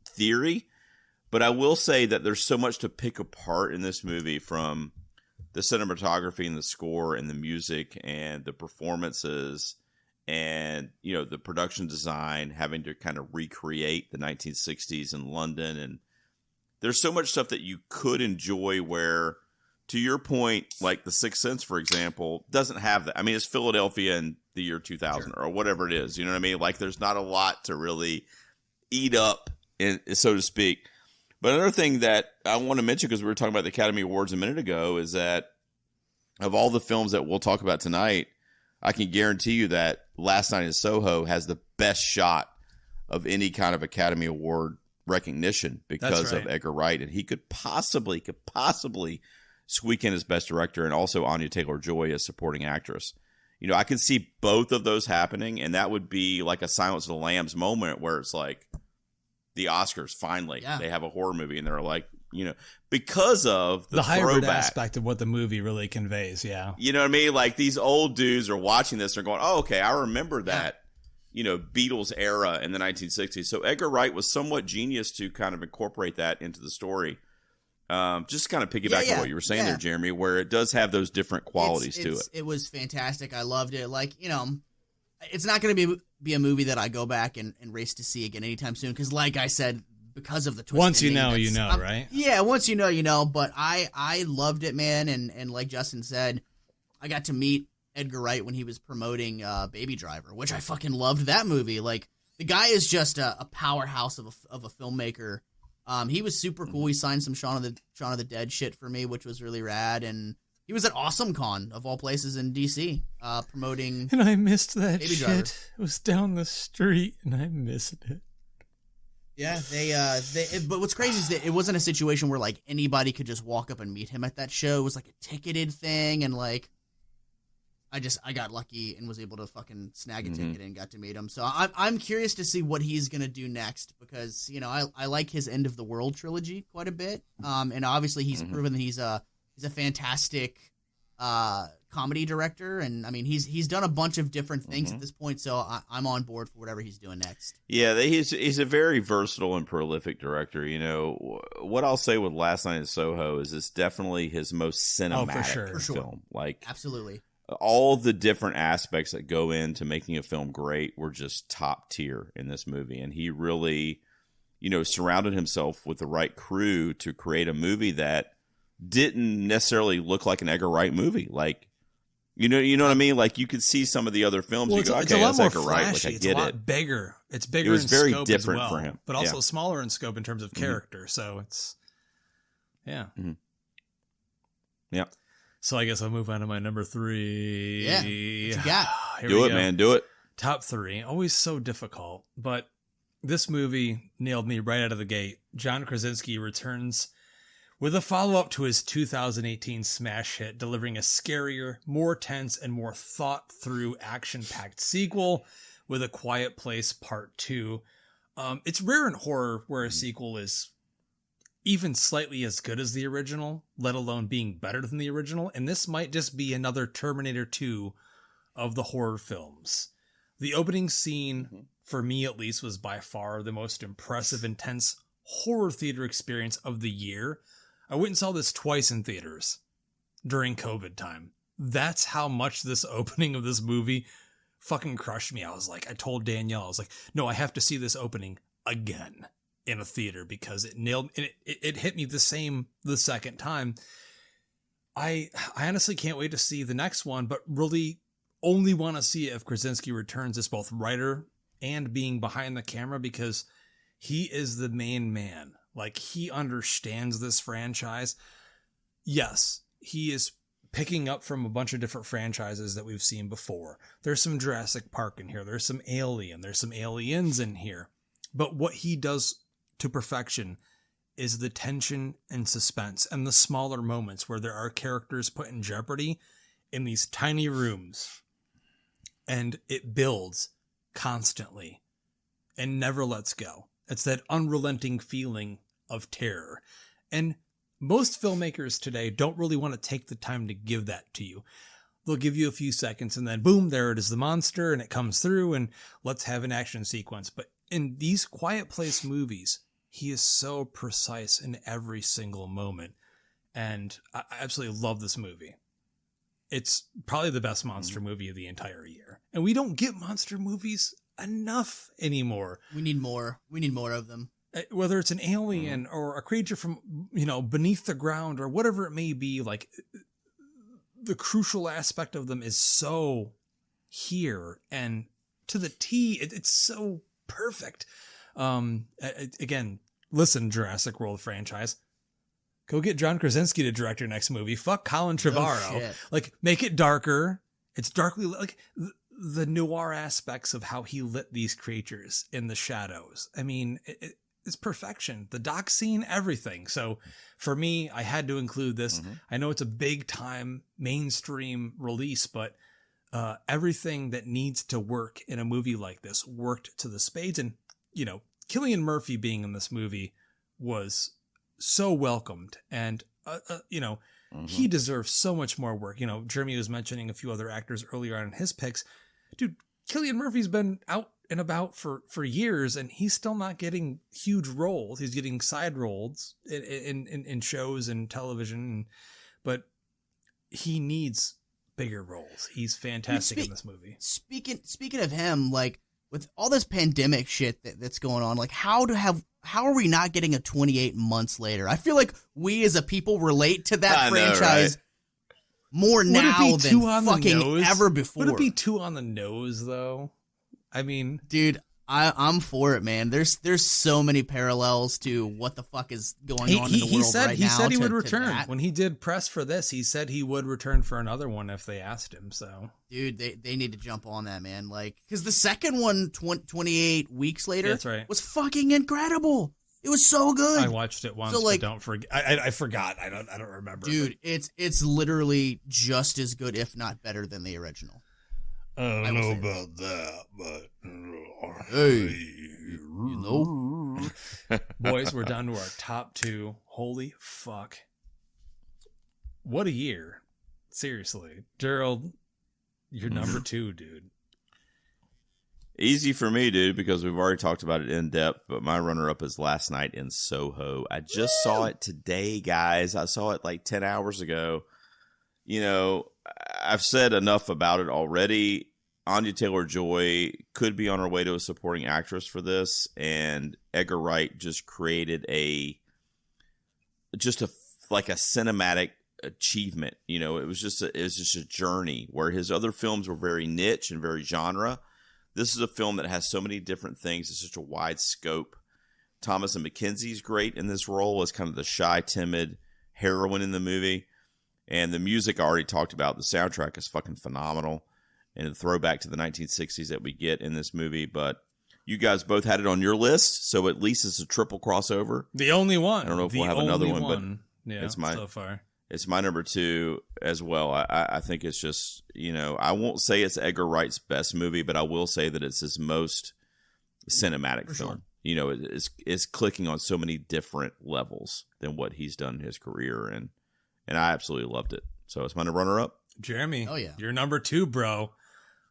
Speaker 3: theory. But I will say that there's so much to pick apart in this movie, from the cinematography and the score and the music and the performances and, the production design, having to kind of recreate the 1960s in London. And there's so much stuff that you could enjoy where, to your point, like The Sixth Sense, for example, doesn't have that. I mean, it's Philadelphia in the year 2000 or whatever it is. You know what I mean? Like, there's not a lot to really eat up, so to speak. But another thing that I want to mention, because we were talking about the Academy Awards a minute ago, is that of all the films that we'll talk about tonight, I can guarantee you that Last Night in Soho has the best shot of any kind of Academy Award recognition because of Edgar Wright. And he could possibly squeak in as Best Director, and also Anya Taylor-Joy as Supporting Actress. I could see both of those happening, and that would be like a Silence of the Lambs moment where it's like, the Oscars, finally, they have a horror movie, and they're like, because of the
Speaker 1: hybrid
Speaker 3: throwback
Speaker 1: aspect of what the movie really conveys. Yeah.
Speaker 3: You know what I mean? Like, these old dudes are watching this and going, oh, okay, I remember that, Beatles era in the 1960s. So Edgar Wright was somewhat genius to kind of incorporate that into the story. Just kind of piggyback on what you were saying there, Jeremy, where it does have those different qualities to it.
Speaker 2: It was fantastic. I loved it. Like, it's not going to be a movie that I go back and race to see again anytime soon. Because, like I said, because of the twist.
Speaker 1: Once you know, right?
Speaker 2: Yeah, once you know. But I loved it, man. And like Justin said, I got to meet Edgar Wright when he was promoting Baby Driver, which I fucking loved that movie. Like, the guy is just a powerhouse of a filmmaker. He was super cool. He signed some Shaun of the Dead shit for me, which was really rad. And he was at AwesomeCon, of all places, in D.C., promoting.
Speaker 1: And I missed that
Speaker 2: Baby
Speaker 1: shit.
Speaker 2: Driver.
Speaker 1: It was down the street, and I missed it.
Speaker 2: Yeah, but what's crazy is that it wasn't a situation where, like, anybody could just walk up and meet him at that show. It was, like, a ticketed thing, and, like, I got lucky and was able to fucking snag a ticket and got to meet him. So I'm curious to see what he's gonna do next, because I like his End of the World trilogy quite a bit. And obviously he's proven that he's a fantastic comedy director, and I mean he's done a bunch of different things at this point. So I'm on board for whatever he's doing next. Yeah,
Speaker 3: he's a very versatile and prolific director. What I'll say with Last Night in Soho is it's definitely his most cinematic film. Like, absolutely. All the different aspects that go into making a film great were just top tier in this movie. And he really, surrounded himself with the right crew to create a movie that didn't necessarily look like an Edgar Wright movie. Like, you know what I mean? Like, you could see some of the other films.
Speaker 1: Well,
Speaker 3: you go,
Speaker 1: it's
Speaker 3: okay,
Speaker 1: a lot
Speaker 3: that's
Speaker 1: more
Speaker 3: Edgar Wright.
Speaker 1: flashy.
Speaker 3: Like,
Speaker 1: It's a lot bigger. It's bigger.
Speaker 3: It was
Speaker 1: in
Speaker 3: very
Speaker 1: scope
Speaker 3: different
Speaker 1: as well,
Speaker 3: for him,
Speaker 1: but also smaller in scope in terms of character. So it's, yeah. So I guess I'll move on to my number 3.
Speaker 2: Yeah. What you got?
Speaker 3: Do it, man. Do it.
Speaker 1: Top 3. Always so difficult, but this movie nailed me right out of the gate. John Krasinski returns with a follow-up to his 2018 smash hit, delivering a scarier, more tense, and more thought-through, action-packed sequel with A Quiet Place Part 2. It's rare in horror where a sequel is even slightly as good as the original, let alone being better than the original, and this might just be another Terminator 2 of the horror films. The opening scene, for me at least, was by far the most impressive, intense horror theater experience of the year. I went and saw this twice in theaters during COVID time. That's how much this opening of this movie fucking crushed me. I told Danielle, I was like, no, I have to see this opening again in a theater, because it nailed, and it hit me the second time. I honestly can't wait to see the next one, but really only want to see it if Krasinski returns as both writer and being behind the camera, because he is the main man. Like, he understands this franchise. Yes, he is picking up from a bunch of different franchises that we've seen before. There's some Jurassic Park in here. There's some Alien. There's some Aliens in here. But what he does to perfection is the tension and suspense and the smaller moments where there are characters put in jeopardy in these tiny rooms. And it builds constantly and never lets go. It's that unrelenting feeling of terror. And most filmmakers today don't really want to take the time to give that to you. They'll give you a few seconds and then boom, there it is, the monster, and it comes through and let's have an action sequence. But in these Quiet Place movies, he is so precise in every single moment. And I absolutely love this movie. It's probably the best monster movie of the entire year. And we don't get monster movies enough anymore.
Speaker 2: We need more. We need more of them.
Speaker 1: Whether it's an alien or a creature from, beneath the ground or whatever it may be, like, the crucial aspect of them is so here and to the T. It's so perfect. Again, listen, Jurassic World franchise, go get John Krasinski to direct your next movie. Fuck Colin Trevorrow. Like, make it darker. It's darkly, like, the noir aspects of how he lit these creatures in the shadows. I mean, it's perfection. The dock scene, everything. So for me, I had to include this. I know it's a big time mainstream release, but everything that needs to work in a movie like this worked to the spades. And, Cillian Murphy being in this movie was so welcomed. And, he deserves so much more work. Jeremy was mentioning a few other actors earlier on in his picks. Dude, Cillian Murphy's been out and about for years, and he's still not getting huge roles. He's getting side roles in shows and television, but he needs bigger roles. He's fantastic in this movie.
Speaker 2: Speaking of him, like, with all this pandemic shit that's going on, like, how are we not getting a 28 months later? I feel like we as a people relate to that franchise more now than fucking ever before.
Speaker 1: Would it be too on the nose, though? I mean,
Speaker 2: dude, I'm for it, man. There's so many parallels to what the fuck is going on in the world right now.
Speaker 1: He said he would return. When he did press for this, he said he would return for another one if they asked him. So,
Speaker 2: dude, they need to jump on that, man. Like, because the second one, 28 weeks later,
Speaker 1: that's right,
Speaker 2: was fucking incredible. It was so good.
Speaker 1: I watched it once, but don't forget. I forgot. I don't remember.
Speaker 2: Dude, it's literally just as good, if not better, than the original.
Speaker 1: I don't know about that, but
Speaker 2: hey, you know,
Speaker 1: boys, we're down to our top 2. Holy fuck! What a year! Seriously, Gerald, you're number 2, dude.
Speaker 3: Easy for me, dude, because we've already talked about it in depth, but my runner-up is Last Night in Soho. I just saw it today, guys. I saw it like 10 hours ago. You know, I've said enough about it already. Anya Taylor-Joy could be on her way to a supporting actress for this, and Edgar Wright just created a cinematic achievement. You know, it was just a journey where his other films were very niche and very genre. This is a film that has so many different things. It's such a wide scope. Thomasin McKenzie's great in this role as kind of the shy, timid heroine in the movie. And the music I already talked about. The soundtrack is fucking phenomenal. And a throwback to the 1960s that we get in this movie. But you guys both had it on your list, so at least it's a triple crossover.
Speaker 1: The only one.
Speaker 3: I don't know if we'll have another one, but
Speaker 1: yeah, so far.
Speaker 3: It's my number 2 as well. I think it's just, you know, I won't say it's Edgar Wright's best movie, but I will say that it's his most cinematic film. Sure. You know, it's clicking on so many different levels than what he's done in his career, and I absolutely loved it. So it's my runner-up.
Speaker 1: Jeremy,
Speaker 2: oh yeah,
Speaker 1: you're number 2, bro.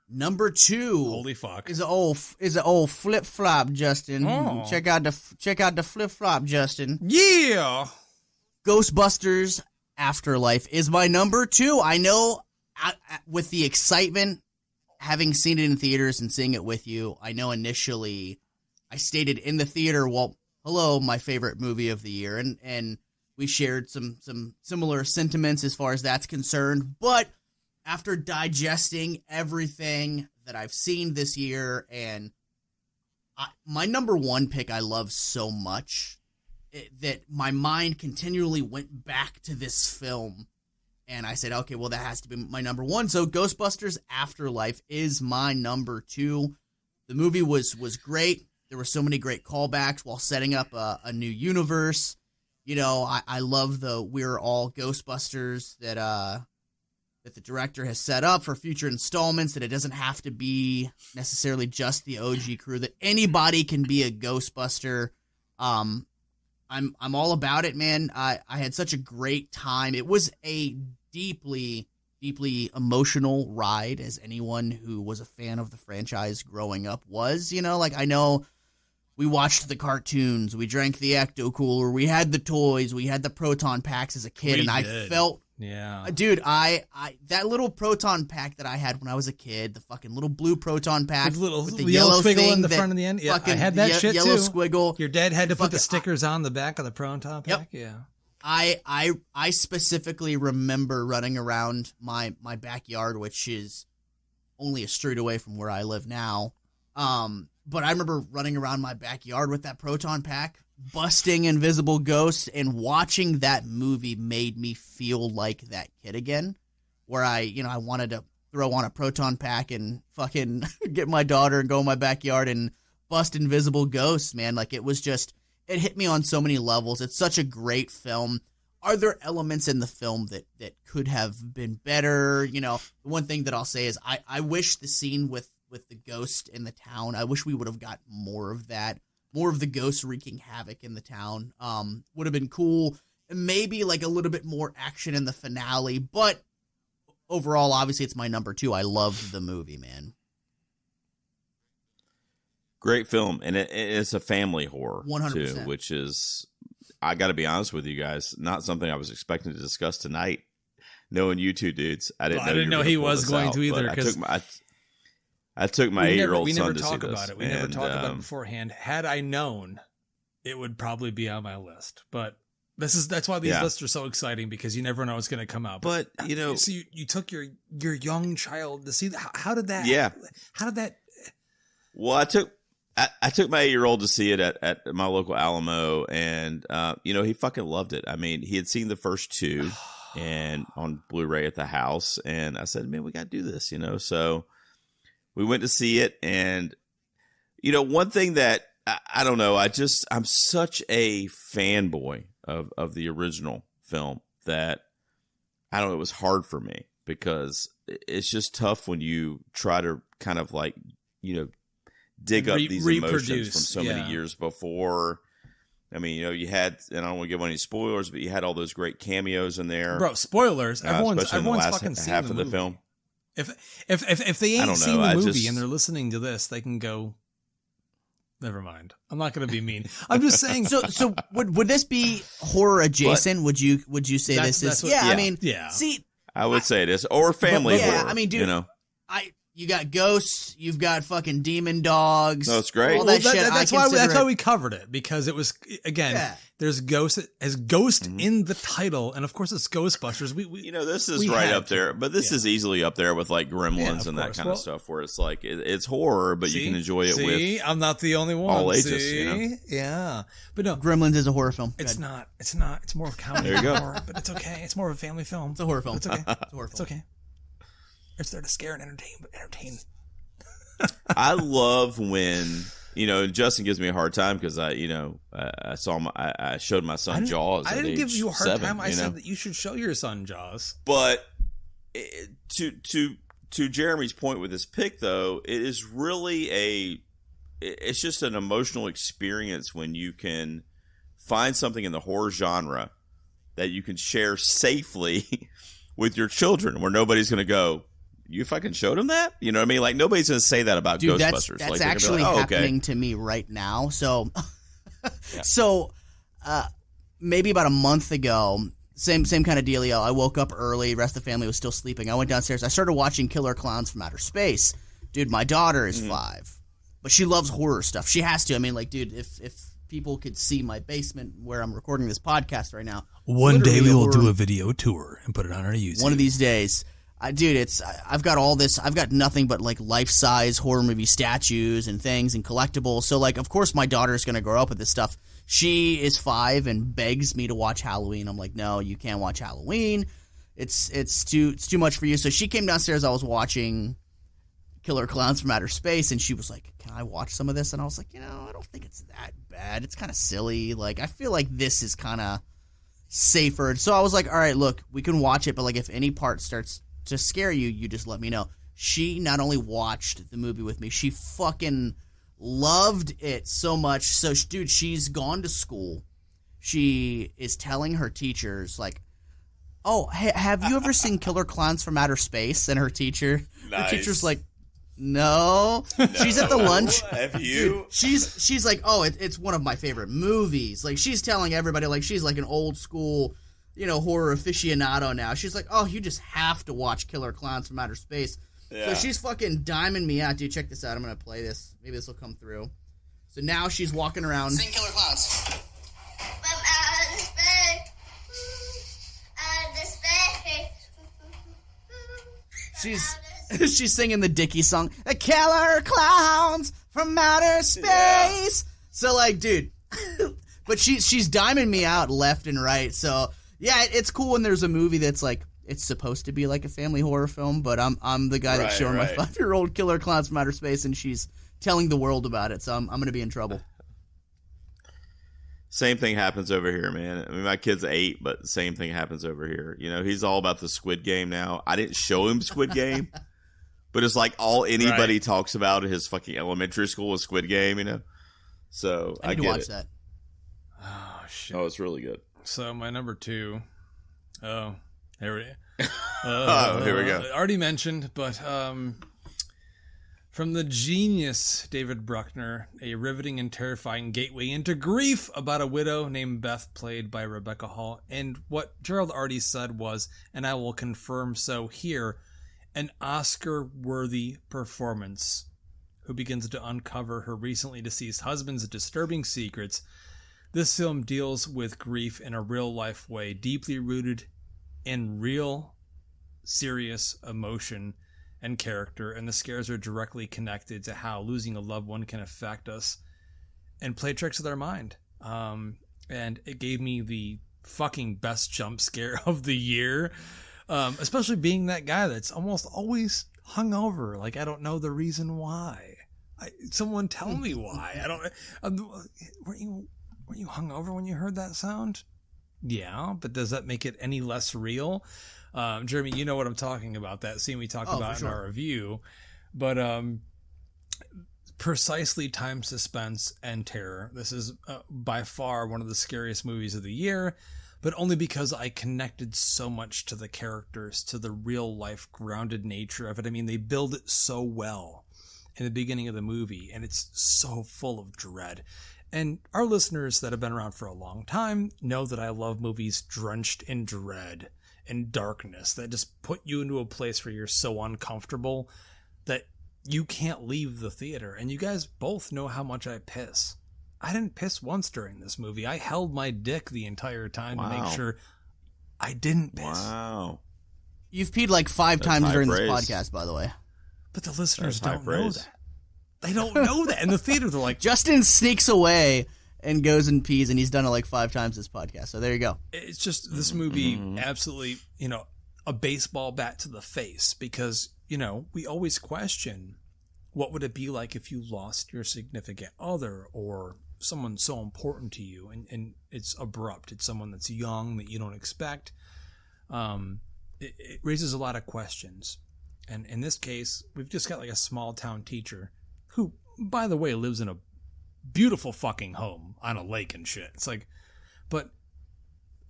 Speaker 2: Number 2,
Speaker 1: holy fuck,
Speaker 2: is an old flip flop, Justin. Oh. Check out the flip flop, Justin.
Speaker 1: Yeah,
Speaker 2: Ghostbusters Afterlife is my number 2. I know, with the excitement, having seen it in theaters and seeing it with you, I know initially I stated in the theater, well, hello, my favorite movie of the year, and we shared some similar sentiments as far as that's concerned. But after digesting everything that I've seen this year, and my number 1 pick I love so much, that my mind continually went back to this film, and I said, okay, well, that has to be my number 1. So Ghostbusters Afterlife is my number 2. The movie was great. There were so many great callbacks while setting up a new universe. You know, I love the We're All Ghostbusters that the director has set up for future installments, that it doesn't have to be necessarily just the OG crew, that anybody can be a Ghostbuster. I'm all about it, man. I had such a great time. It was a deeply, deeply emotional ride, as anyone who was a fan of the franchise growing up was. You know, like, I know we watched the cartoons, we drank the Ecto Cooler, we had the toys, we had the proton packs as a kid, and I felt,
Speaker 1: yeah,
Speaker 2: dude, I that little proton pack that I had when I was a kid, the fucking little blue proton pack with the yellow
Speaker 1: squiggle in the
Speaker 2: thing
Speaker 1: front of the end. Yeah, I had that shit
Speaker 2: yellow
Speaker 1: too.
Speaker 2: Squiggle.
Speaker 1: Your dad had to put the stickers on the back of the proton pack. Yep. Yeah.
Speaker 2: I specifically remember running around my backyard, which is only a street away from where I live now. But I remember running around my backyard with that proton pack, busting invisible ghosts, and watching that movie made me feel like that kid again, where I wanted to throw on a proton pack and fucking get my daughter and go in my backyard and bust invisible ghosts, man. Like, it was just, it hit me on so many levels. It's such a great film. Are there elements in the film that could have been better? You know, the one thing that I'll say is I wish the scene with the ghost in the town, I wish we would have got more of that. More of the ghosts wreaking havoc in the town would have been cool. And maybe like a little bit more action in the finale. But overall, obviously, it's my number 2. I loved the movie, man.
Speaker 3: Great film. And it's a family horror,
Speaker 2: 100%.
Speaker 3: too, which is, I got to be honest with you guys, not something I was expecting to discuss tonight. Knowing you two dudes, I didn't know
Speaker 1: he was going to either.
Speaker 3: I took my 8-year-old son to see this.
Speaker 1: We never talk about it. We never talked about it beforehand. Had I known, it would probably be on my list. But that's why these lists are so exciting, because you never know what's going to come out.
Speaker 3: But you know,
Speaker 1: so you took your young child to see that. How did that?
Speaker 3: Yeah.
Speaker 1: How did that?
Speaker 3: Well, I took my 8-year-old to see it at my local Alamo, and he fucking loved it. I mean, he had seen the first 2 and on Blu-ray at the house, and I said, man, we got to do this, so we went to see it. And, one thing that I don't know. I'm such a fanboy of the original film that I don't know. It was hard for me because it's just tough when you try to kind of like, dig up these emotions from so many years before. I mean, you had, and I don't want to give any spoilers, but you had all those great cameos in there.
Speaker 1: Bro, spoilers. Everyone's fucking seen
Speaker 3: half
Speaker 1: the
Speaker 3: of the
Speaker 1: movie.
Speaker 3: film.
Speaker 1: If they ain't seen the movie and they're listening to this, they can go. Never mind. I'm not going to be mean. I'm just saying.
Speaker 2: So would this be horror adjacent? Would you say this is? I mean, see,
Speaker 3: I would say it is, or family horror.
Speaker 2: I mean, dude, you got ghosts, you've got fucking demon dogs.
Speaker 3: No, it's great.
Speaker 2: All that shit.
Speaker 1: That's why we covered it, because it was, again, there's ghost in the title, and of course it's Ghostbusters.
Speaker 3: This is right up there, but this is easily up there with like Gremlins and that kind of stuff, where it's like it's horror, but you can enjoy it with.
Speaker 1: I'm not the only one.
Speaker 3: All ages,
Speaker 1: Yeah, but no,
Speaker 2: Gremlins is a horror film.
Speaker 1: It's not. It's more of a comedy.
Speaker 3: There you go.
Speaker 1: Horror, but it's okay. It's more of a family film.
Speaker 2: It's a horror film.
Speaker 1: It's okay.
Speaker 2: It's a horror film.
Speaker 1: It's okay. It's there to scare and entertain.
Speaker 3: I love when Justin gives me a hard time because I showed my son Jaws.
Speaker 1: I didn't give you a hard
Speaker 3: 7,
Speaker 1: time. I said that you should show your son Jaws.
Speaker 3: But to Jeremy's point with this pick, though, it is really it's just an emotional experience when you can find something in the horror genre that you can share safely with your children, where nobody's going to go, you fucking showed him that? You know what I mean? Like, nobody's going to say that about Ghostbusters.
Speaker 2: That's
Speaker 3: like,
Speaker 2: actually happening to me right now. So, maybe about a month ago, same kind of dealio. I woke up early. Rest of the family was still sleeping. I went downstairs. I started watching Killer Clowns from Outer Space. Dude, my daughter is 5, but she loves horror stuff. She has to. I mean, like, dude, if people could see my basement where I'm recording this podcast right now.
Speaker 1: One day we will do a video tour and put it on our YouTube.
Speaker 2: One of these days. Dude, I've got all this. I've got nothing but like life-size horror movie statues and things and collectibles. So like, of course, my daughter's gonna grow up with this stuff. She is 5 and begs me to watch Halloween. I'm like, no, you can't watch Halloween. It's too much for you. So she came downstairs. I was watching Killer Clowns from Outer Space, and she was like, "Can I watch some of this?" And I was like, I don't think it's that bad. It's kind of silly. Like, I feel like this is kind of safer. So I was like, all right, look, we can watch it, but like, if any part starts to scare you, you just let me know. She not only watched the movie with me, she fucking loved it so much. So, dude, she's gone to school. She is telling her teachers, like, oh, hey, have you ever seen Killer Clowns from Outer Space? And her teacher's like, no. She's at the lunch.
Speaker 3: Have you?
Speaker 2: She's like, oh, it's one of my favorite movies. Like, she's telling everybody, like, she's like an old school, horror aficionado now. She's like, oh, you just have to watch Killer Clowns from Outer Space. Yeah. So she's fucking diming me out. Dude, check this out. I'm going to play this. Maybe this will come through. So now she's walking around.
Speaker 5: Sing Killer Clowns. From outer space.
Speaker 2: She's singing the Dickie song. The Killer Clowns from Outer Space. Yeah. So, like, dude. But she's diming me out left and right. So, yeah, it's cool when there's a movie that's like, it's supposed to be like a family horror film, but I'm the guy that's showing my 5-year-old Killer Clowns from Outer Space, and she's telling the world about it. So I'm going to be in trouble.
Speaker 3: Same thing happens over here, man. I mean, my kid's 8, but the same thing happens over here. He's all about the Squid Game now. I didn't show him Squid Game, but it's like all anybody talks about in his fucking elementary school is Squid Game, So I
Speaker 2: need to
Speaker 3: get
Speaker 2: watch
Speaker 3: it.
Speaker 2: that.
Speaker 1: Oh, shit.
Speaker 3: Oh, it's really good.
Speaker 1: So my number 2. Oh, here we
Speaker 3: go.
Speaker 1: Already mentioned, but from the genius David Bruckner, a riveting and terrifying gateway into grief about a widow named Beth, played by Rebecca Hall. And what Gerald already said was, and I will confirm so here, an Oscar-worthy performance, who begins to uncover her recently deceased husband's disturbing secrets. This film deals with grief in a real-life way, deeply rooted in real, serious emotion and character, and the scares are directly connected to how losing a loved one can affect us and play tricks with our mind. And it gave me the fucking best jump scare of the year, especially being that guy that's almost always hungover. Like, I don't know the reason why. Someone tell me why. I don't. Weren't you hungover when you heard that sound? Yeah, but does that make it any less real? Jeremy, you know what I'm talking about. That scene we talked about in our review. But precisely time suspense and terror. This is by far one of the scariest movies of the year, but only because I connected so much to the characters, to the real life grounded nature of it. I mean, they build it so well in the beginning of the movie, and it's so full of dread. And our listeners that have been around for a long time know that I love movies drenched in dread and darkness that just put you into a place where you're so uncomfortable that you can't leave the theater. And you guys both know how much I piss. I didn't piss once during this movie. I held my dick the entire time to make sure I didn't piss.
Speaker 3: Wow.
Speaker 2: You've peed like 5 times during this podcast, by the way.
Speaker 1: But the listeners don't know that. They don't know that. In the theater, they're like...
Speaker 2: Justin sneaks away and goes and pees, and he's done it like 5 times this podcast. So there you go.
Speaker 1: It's just this movie absolutely, a baseball bat to the face because, we always question what would it be like if you lost your significant other or someone so important to you, and it's abrupt. It's someone that's young that you don't expect. It raises a lot of questions. And in this case, we've just got like a small town teacher who, by the way, lives in a beautiful fucking home on a lake and shit. It's like, but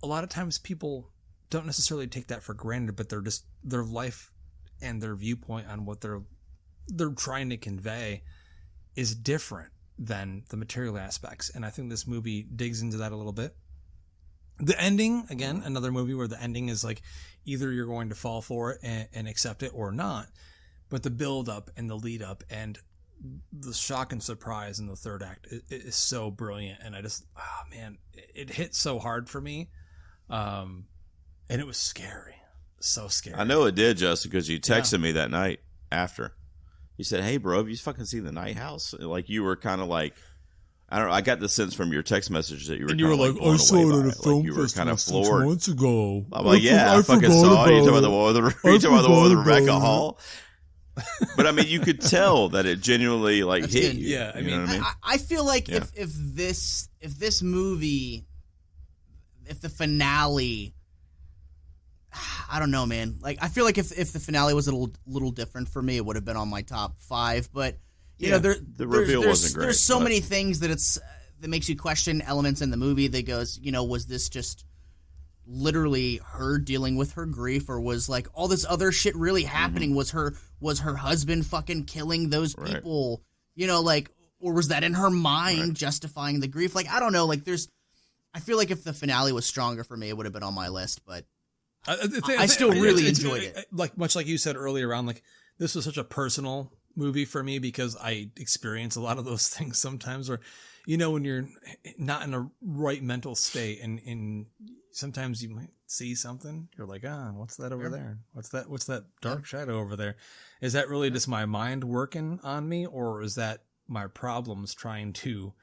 Speaker 1: a lot of times people don't necessarily take that for granted, but their life and their viewpoint on what they're trying to convey is different than the material aspects. And I think this movie digs into that a little bit. The ending, again, another movie where the ending is like either you're going to fall for it and accept it or not. But the build up and the lead up and the shock and surprise in the third act is so brilliant. And I just, it hit so hard for me. And it was scary. So scary.
Speaker 3: I know it did, Justin, because you texted me that night after. You said, "Hey, bro, have you fucking seen the Night House?" Like you were kind of like, I don't know. I got the sense from your text message that you were. And you were like, "I saw it at a film festival 6 months ago." I'm like, "Yeah, I fucking saw it." You talking about the one with Rebecca Hall? But I mean, you could tell that it genuinely hit you.
Speaker 1: Yeah, I mean,
Speaker 3: what I mean?
Speaker 2: I feel like if this movie, if the finale, I don't know, man. Like, I feel like if the finale was a little different for me, it would have been on my top 5. But you know,
Speaker 3: the reveal wasn't great.
Speaker 2: There's so many things that makes you question elements in the movie that goes, was this just literally her dealing with her grief, or was like all this other shit really happening? Was her husband fucking killing those people? Or was that in her mind justifying the grief? Like, I don't know. Like, I feel like if the finale was stronger for me, it would have been on my list, but I still really enjoyed it.
Speaker 1: Like, much like you said earlier on, like, this was such a personal movie for me because I experience a lot of those things sometimes, or, when you're not in a right mental state and sometimes you might see something, you're like, what's that over there? What's that dark shadow over there? Is that really just my mind working on me, or is that my problems trying to,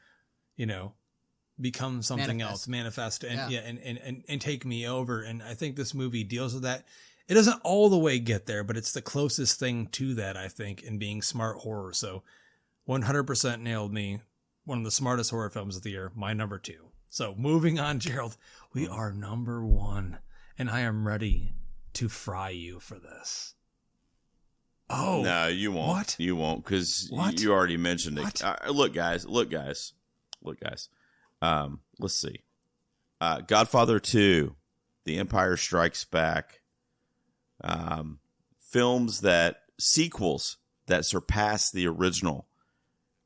Speaker 1: become something else, manifest and take me over? And I think this movie deals with that. It doesn't all the way get there, but it's the closest thing to that, I think, in being smart horror. So 100% nailed me. One of the smartest horror films of the year, my number 2. So moving on, Gerald, we are number 1, and I am ready to fry you for this. Oh,
Speaker 3: no, you won't.
Speaker 1: What?
Speaker 3: You won't, because you already mentioned it. Look, guys. Let's see. Godfather 2, The Empire Strikes Back. Sequels that surpass the original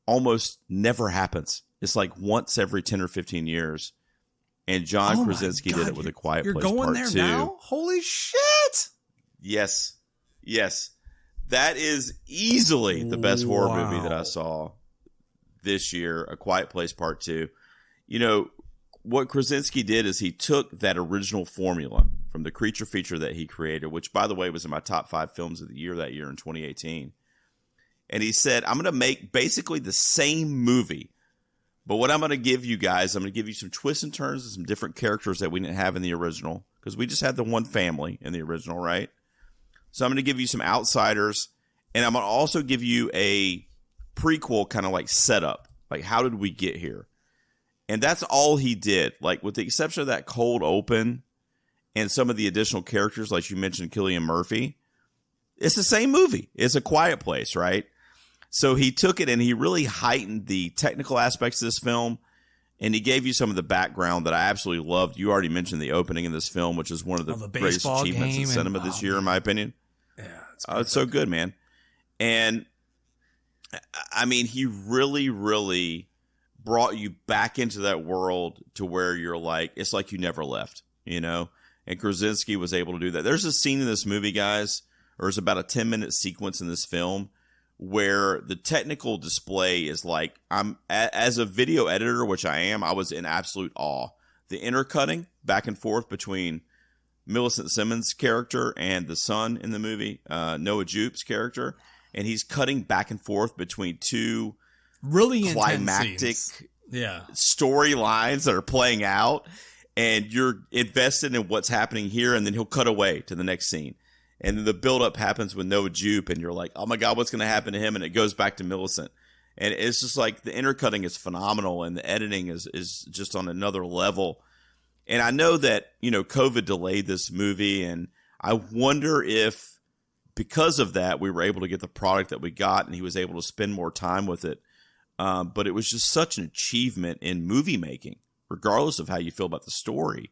Speaker 3: almost never happens. It's like once every 10 or 15 years. And John Krasinski did it with A Quiet Place Part 2. You're going there now?
Speaker 1: Holy shit!
Speaker 3: Yes. That is easily the best horror movie that I saw this year, A Quiet Place Part 2. What Krasinski did is he took that original formula from the creature feature that he created, which, by the way, was in my top 5 films of the year that year in 2018. And he said, I'm going to make basically the same movie, but what I'm going to give you guys, I'm going to give you some twists and turns and some different characters that we didn't have in the original, because we just had the one family in the original, right? So I'm going to give you some outsiders, and I'm going to also give you a prequel kind of like setup. Like, how did we get here? And that's all he did. Like, with the exception of that cold open and some of the additional characters, like you mentioned, Cillian Murphy, it's the same movie. It's A Quiet Place, right? So he took it and he really heightened the technical aspects of this film. And he gave you some of the background that I absolutely loved. You already mentioned the opening in this film, which is one of the greatest achievements in cinema this year, in my opinion. Yeah, it's so good, man. And I mean, he really, really brought you back into that world to where you're like, it's like you never left, you know? And Krasinski was able to do that. There's a scene in this movie, guys, or it's about a 10-minute sequence in this film where the technical display is like, as a video editor, which I am, I was in absolute awe. The intercutting back and forth between Millicent Simmons' character and the son in the movie, Noah Jupe's character, and he's cutting back and forth between two
Speaker 1: really
Speaker 3: climactic storylines that are playing out, and you're invested in what's happening here, and then he'll cut away to the next scene. And then the buildup happens with Noah Jupe, and you're like, oh my God, what's going to happen to him? And it goes back to Millicent. And it's just like the intercutting is phenomenal, and the editing is just on another level. And I know that, you know, COVID delayed this movie, and I wonder if because of that, we were able to get the product that we got, and he was able to spend more time with it. But it was just such an achievement in movie making, regardless of how you feel about the story.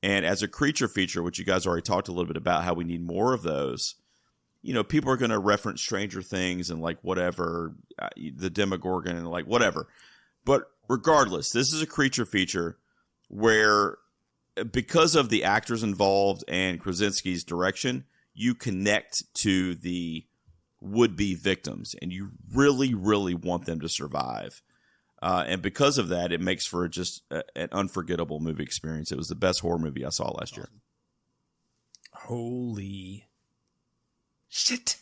Speaker 3: And as a creature feature, which you guys already talked a little bit about, how we need more of those, you know, people are going to reference Stranger Things and like whatever, the Demogorgon and like whatever. But regardless, this is a creature feature where, because of the actors involved and Krasinski's direction, you connect to the would-be victims, and you really, really want them to survive. And because of that, it makes for just an unforgettable movie experience. It was the best horror movie I saw last year.
Speaker 1: Holy shit.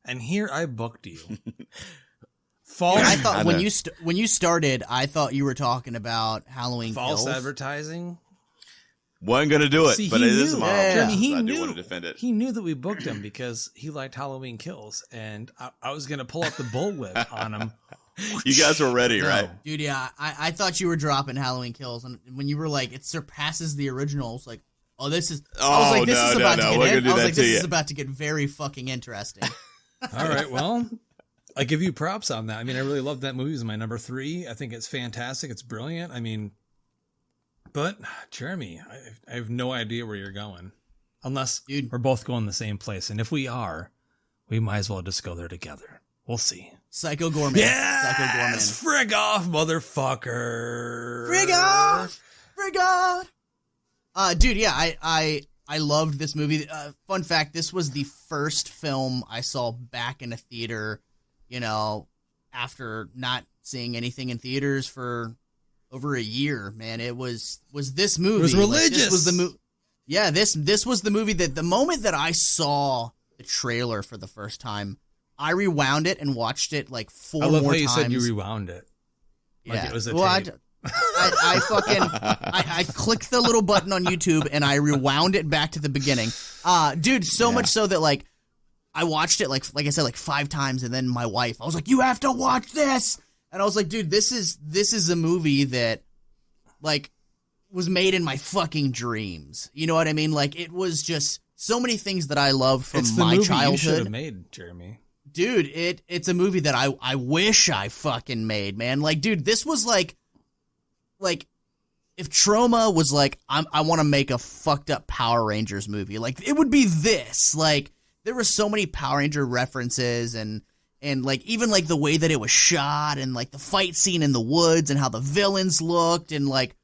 Speaker 1: And here I booked you.
Speaker 2: I thought when you started, I thought you were talking about Halloween
Speaker 1: False
Speaker 2: Kills.
Speaker 1: advertising.
Speaker 3: Wasn't going to do it, but it is my
Speaker 2: Yeah.
Speaker 1: He
Speaker 3: I
Speaker 1: knew,
Speaker 3: do want to defend it.
Speaker 1: He knew that we booked him because he liked Halloween Kills, and I was going to pull up the bullwhip on him.
Speaker 3: You guys were ready, right?
Speaker 2: Dude, yeah, I thought you were dropping Halloween Kills, and when you were like, it surpasses the originals, like, oh, this is. I was like, this is about to get. I was like, this is about to get very fucking interesting.
Speaker 1: All right, well, I give you props on that. I mean, I really love that movie. It's my number 3. I think it's fantastic. It's brilliant. I mean, but Jeremy, I have no idea where you're going, unless we're both going the same place. And if we are, we might as well just go there together. We'll see.
Speaker 2: Psycho Gorman.
Speaker 1: Yes! Frig off, motherfucker.
Speaker 2: Frig off! Frig off! Dude, yeah, I loved this movie. Fun fact, this was the first film I saw back in a theater, you know, after not seeing anything in theaters for over a year, man. It was this movie. It
Speaker 1: was religious.
Speaker 2: Like, this was the yeah, this was the movie that the moment that I saw the trailer for the first time, I rewound it and watched it like 4 more times.
Speaker 1: I love how you said you rewound it. Like it was a tape.
Speaker 2: I clicked the little button on YouTube and I rewound it back to the beginning. Dude, so much so that like I watched it like I said, like 5 times, and then my wife, I was like, you have to watch this. And I was like, dude, this is a movie that like was made in my fucking dreams. You know what I mean? Like, it was just so many things that I love from my childhood. You should have
Speaker 1: made, Jeremy.
Speaker 2: Dude, it's a movie that I wish I fucking made, man. Like, dude, this was like if Troma was like, I want to make a fucked up Power Rangers movie, like it would be this. Like, there were so many Power Ranger references and like even like the way that it was shot and like the fight scene in the woods and how the villains looked and like,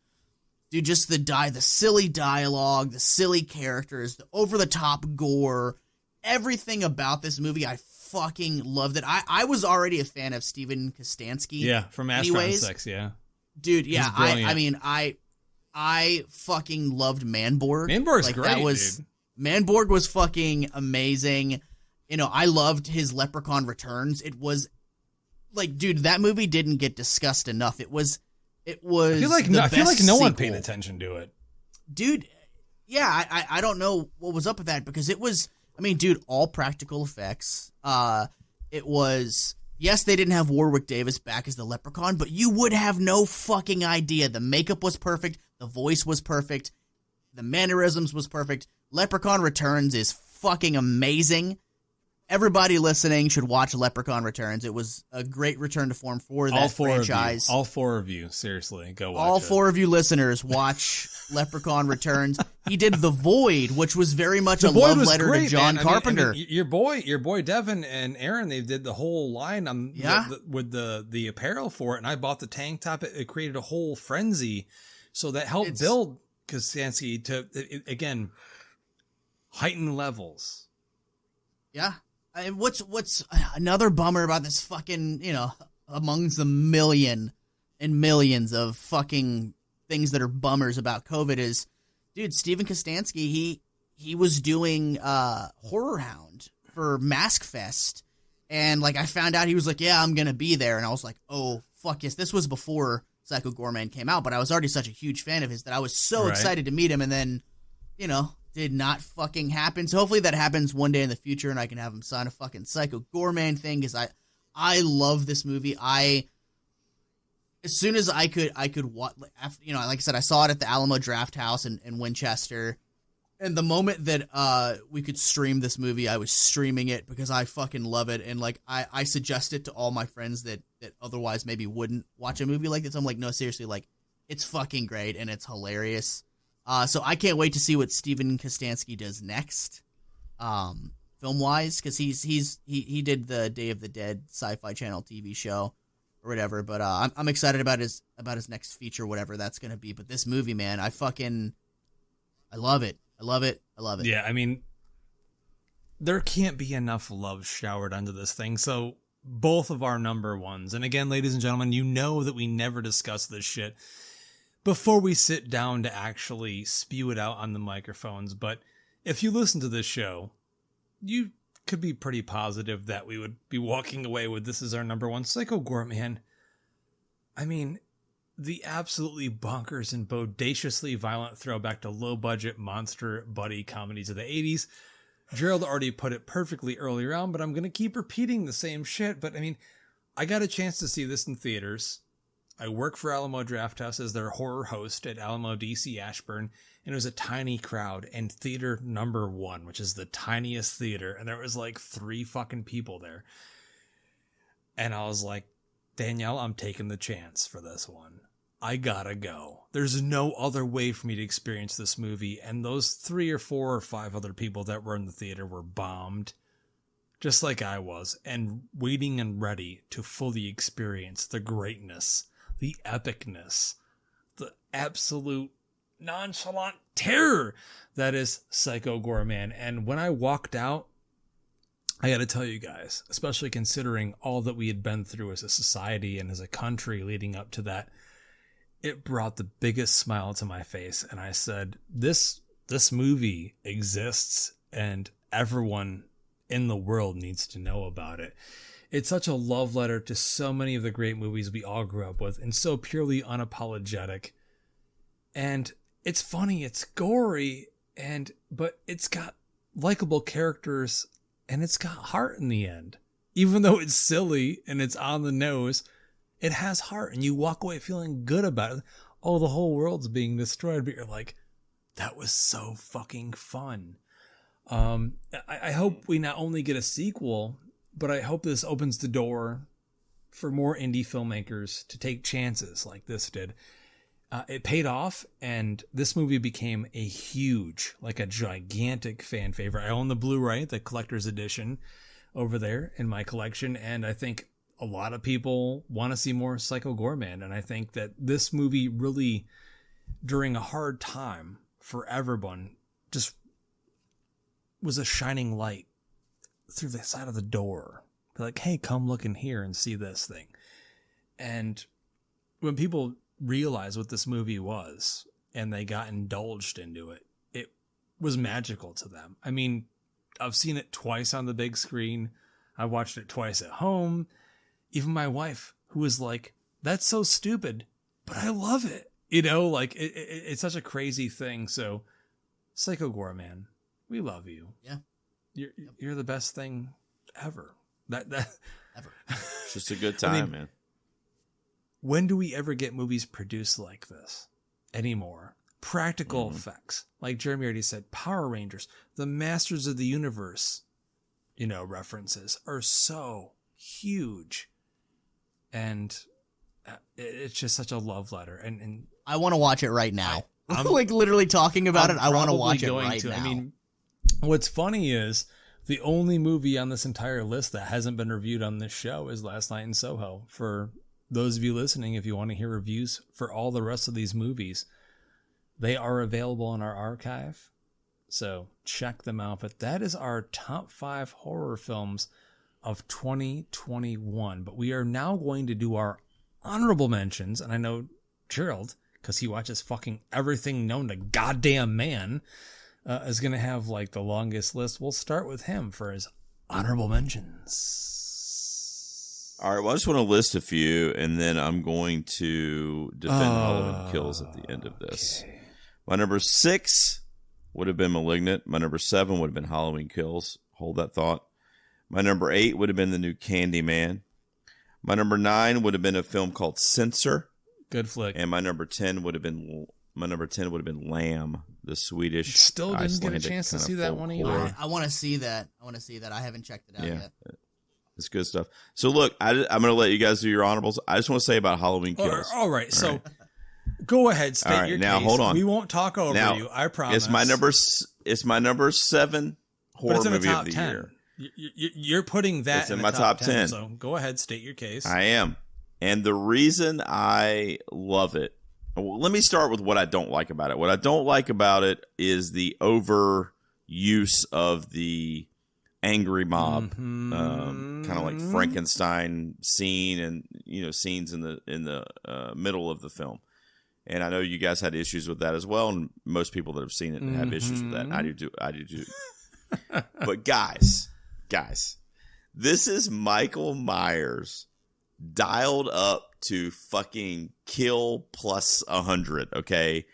Speaker 2: dude, just the silly dialogue, the silly characters, the over the top gore, everything about this movie, I fucking loved it. I was already a fan of Steven Kostanski.
Speaker 1: Yeah, from Astron 6, yeah.
Speaker 2: Dude, yeah, I mean, I fucking loved Manborg.
Speaker 1: Manborg's like, great, dude.
Speaker 2: Manborg was fucking amazing. You know, I loved his Leprechaun Returns. It was like, dude, that movie didn't get discussed enough. It was. I feel like
Speaker 1: no one paid attention to it,
Speaker 2: dude. Yeah, I don't know what was up with that because it was. I mean, dude, all practical effects. It was yes, they didn't have Warwick Davis back as the Leprechaun, but you would have no fucking idea. The makeup was perfect. The voice was perfect. The mannerisms was perfect. Leprechaun Returns is fucking amazing. Everybody listening should watch Leprechaun Returns. It was a great return to form for that franchise.
Speaker 1: All four of you, seriously, go watch it.
Speaker 2: All four of you listeners, watch Leprechaun Returns. He did The Void, which was very much a love letter to John Carpenter.
Speaker 1: I mean, your boy Devin and Aaron, they did the whole line on with the apparel for it, and I bought the tank top. It created a whole frenzy, so that helped build Kostanski to again heighten levels.
Speaker 2: Yeah. And what's another bummer about this fucking, amongst the million and millions of fucking things that are bummers about COVID is, dude, Stephen Kostanski, he was doing Horror Hound for Mask Fest, and like I found out he was like, yeah, I'm gonna be there, and I was like, oh fuck yes. This was before Psycho Goreman came out, but I was already such a huge fan of his that I was so excited to meet him, and then, did not fucking happen. So hopefully that happens one day in the future and I can have him sign a fucking Psycho Goreman thing, because I love this movie. As soon as I could watch, like I said, I saw it at the Alamo Draft House in Winchester, and the moment that we could stream this movie, I was streaming it because I fucking love it, and like I suggest it to all my friends that otherwise maybe wouldn't watch a movie like this. I'm like, no, seriously, like it's fucking great and it's hilarious. So I can't wait to see what Stephen Kostanski does next, film-wise, because he did the Day of the Dead Sci-Fi Channel TV show or whatever. But I'm excited about his next feature, whatever that's gonna be. But this movie, man, I love it. I love it.
Speaker 1: Yeah, I mean, there can't be enough love showered onto this thing. So both of our number ones, and again, ladies and gentlemen, you know that we never discuss this shit before we sit down to actually spew it out on the microphones. But if you listen to this show, you could be pretty positive that we would be walking away with this as our number one. Psycho Goreman. I mean, the absolutely bonkers and bodaciously violent throwback to low-budget monster buddy comedies of the 80s. Gerald already put it perfectly earlier on, but I'm going to keep repeating the same shit. But I mean, I got a chance to see this in theaters. I work for Alamo Drafthouse as their horror host at Alamo DC Ashburn, and it was a tiny crowd, and theater number 1, which is the tiniest theater, and there was like 3 fucking people there. And I was like, Danielle, I'm taking the chance for this one. I gotta go. There's no other way for me to experience this movie, and those 3 or 4 or 5 other people that were in the theater were bombed, just like I was, and waiting and ready to fully experience the greatness, the epicness, the absolute nonchalant terror that is Psycho Goreman. And when I walked out, I got to tell you guys, especially considering all that we had been through as a society and as a country leading up to that, it brought the biggest smile to my face. And I said, this movie exists and everyone in the world needs to know about it. It's such a love letter to so many of the great movies we all grew up with, and so purely unapologetic. And it's funny, it's gory, but it's got likable characters, and it's got heart in the end. Even though it's silly and it's on the nose, it has heart, and you walk away feeling good about it. Oh, the whole world's being destroyed, but you're like, that was so fucking fun. I hope we not only get a sequel, but I hope this opens the door for more indie filmmakers to take chances like this did. It paid off, and this movie became a huge, like a gigantic fan favorite. I own the Blu-ray, the collector's edition, over there in my collection, and I think a lot of people want to see more Psycho Goreman, and I think that this movie really, during a hard time for everyone, just was a shining light through the side of the door. They're like, hey, come look in here and see this thing. And when people realized what this movie was and they got indulged into it, it was magical to them. I mean, I've seen it twice on the big screen. I watched it twice at home. Even my wife, who was like, that's so stupid, but I love it. Like it's such a crazy thing. So Psycho Goreman, we love you.
Speaker 2: Yeah.
Speaker 1: You're the best thing ever.
Speaker 2: ever.
Speaker 3: It's just a good time, man.
Speaker 1: When do we ever get movies produced like this anymore? Practical effects. Like Jeremy already said, Power Rangers, the Masters of the Universe, references are so huge. And it's just such a love letter. And
Speaker 2: I want to watch it right now. I'm like literally talking about it. I want to watch it right now.
Speaker 1: I mean, what's funny is the only movie on this entire list that hasn't been reviewed on this show is Last Night in Soho. For those of you listening, if you want to hear reviews for all the rest of these movies, they are available in our archive. So check them out. But that is our top 5 horror films of 2021. But we are now going to do our honorable mentions. And I know Gerald, because he watches fucking everything known to goddamn man, is going to have like the longest list. We'll start with him for his honorable mentions.
Speaker 3: All right, well, I just want to list a few, and then I'm going to defend Halloween Kills at the end of this. Okay. My number 6 would have been Malignant. My number 7 would have been Halloween Kills. Hold that thought. My number 8 would have been the new Candyman. My number 9 would have been a film called Censor.
Speaker 1: Good flick.
Speaker 3: And my number 10 would have been Lamb, the Swedish.
Speaker 1: Still didn't get a chance to see that one either.
Speaker 2: I want to see that. I haven't checked it out yet.
Speaker 3: It's good stuff. So look, I'm going to let you guys do your honorables. I just want to say about Halloween Kills.
Speaker 1: All right. So go ahead, state your
Speaker 3: now,
Speaker 1: case.
Speaker 3: Hold on.
Speaker 1: We won't talk over you. I promise.
Speaker 3: It's my number 7 horror movie of the
Speaker 1: 10.
Speaker 3: year.
Speaker 1: You're putting that
Speaker 3: in my top 10.
Speaker 1: So go ahead, state your case.
Speaker 3: I am. And the reason I love it, well, let me start with what I don't like about it. What I don't like about it is the overuse of the angry mob, kind of like Frankenstein scene, and scenes in the middle of the film. And I know you guys had issues with that as well, and most people that have seen it have issues with that. And I do too. But guys, this is Michael Myers dialed up to fucking kill plus 100. Okay,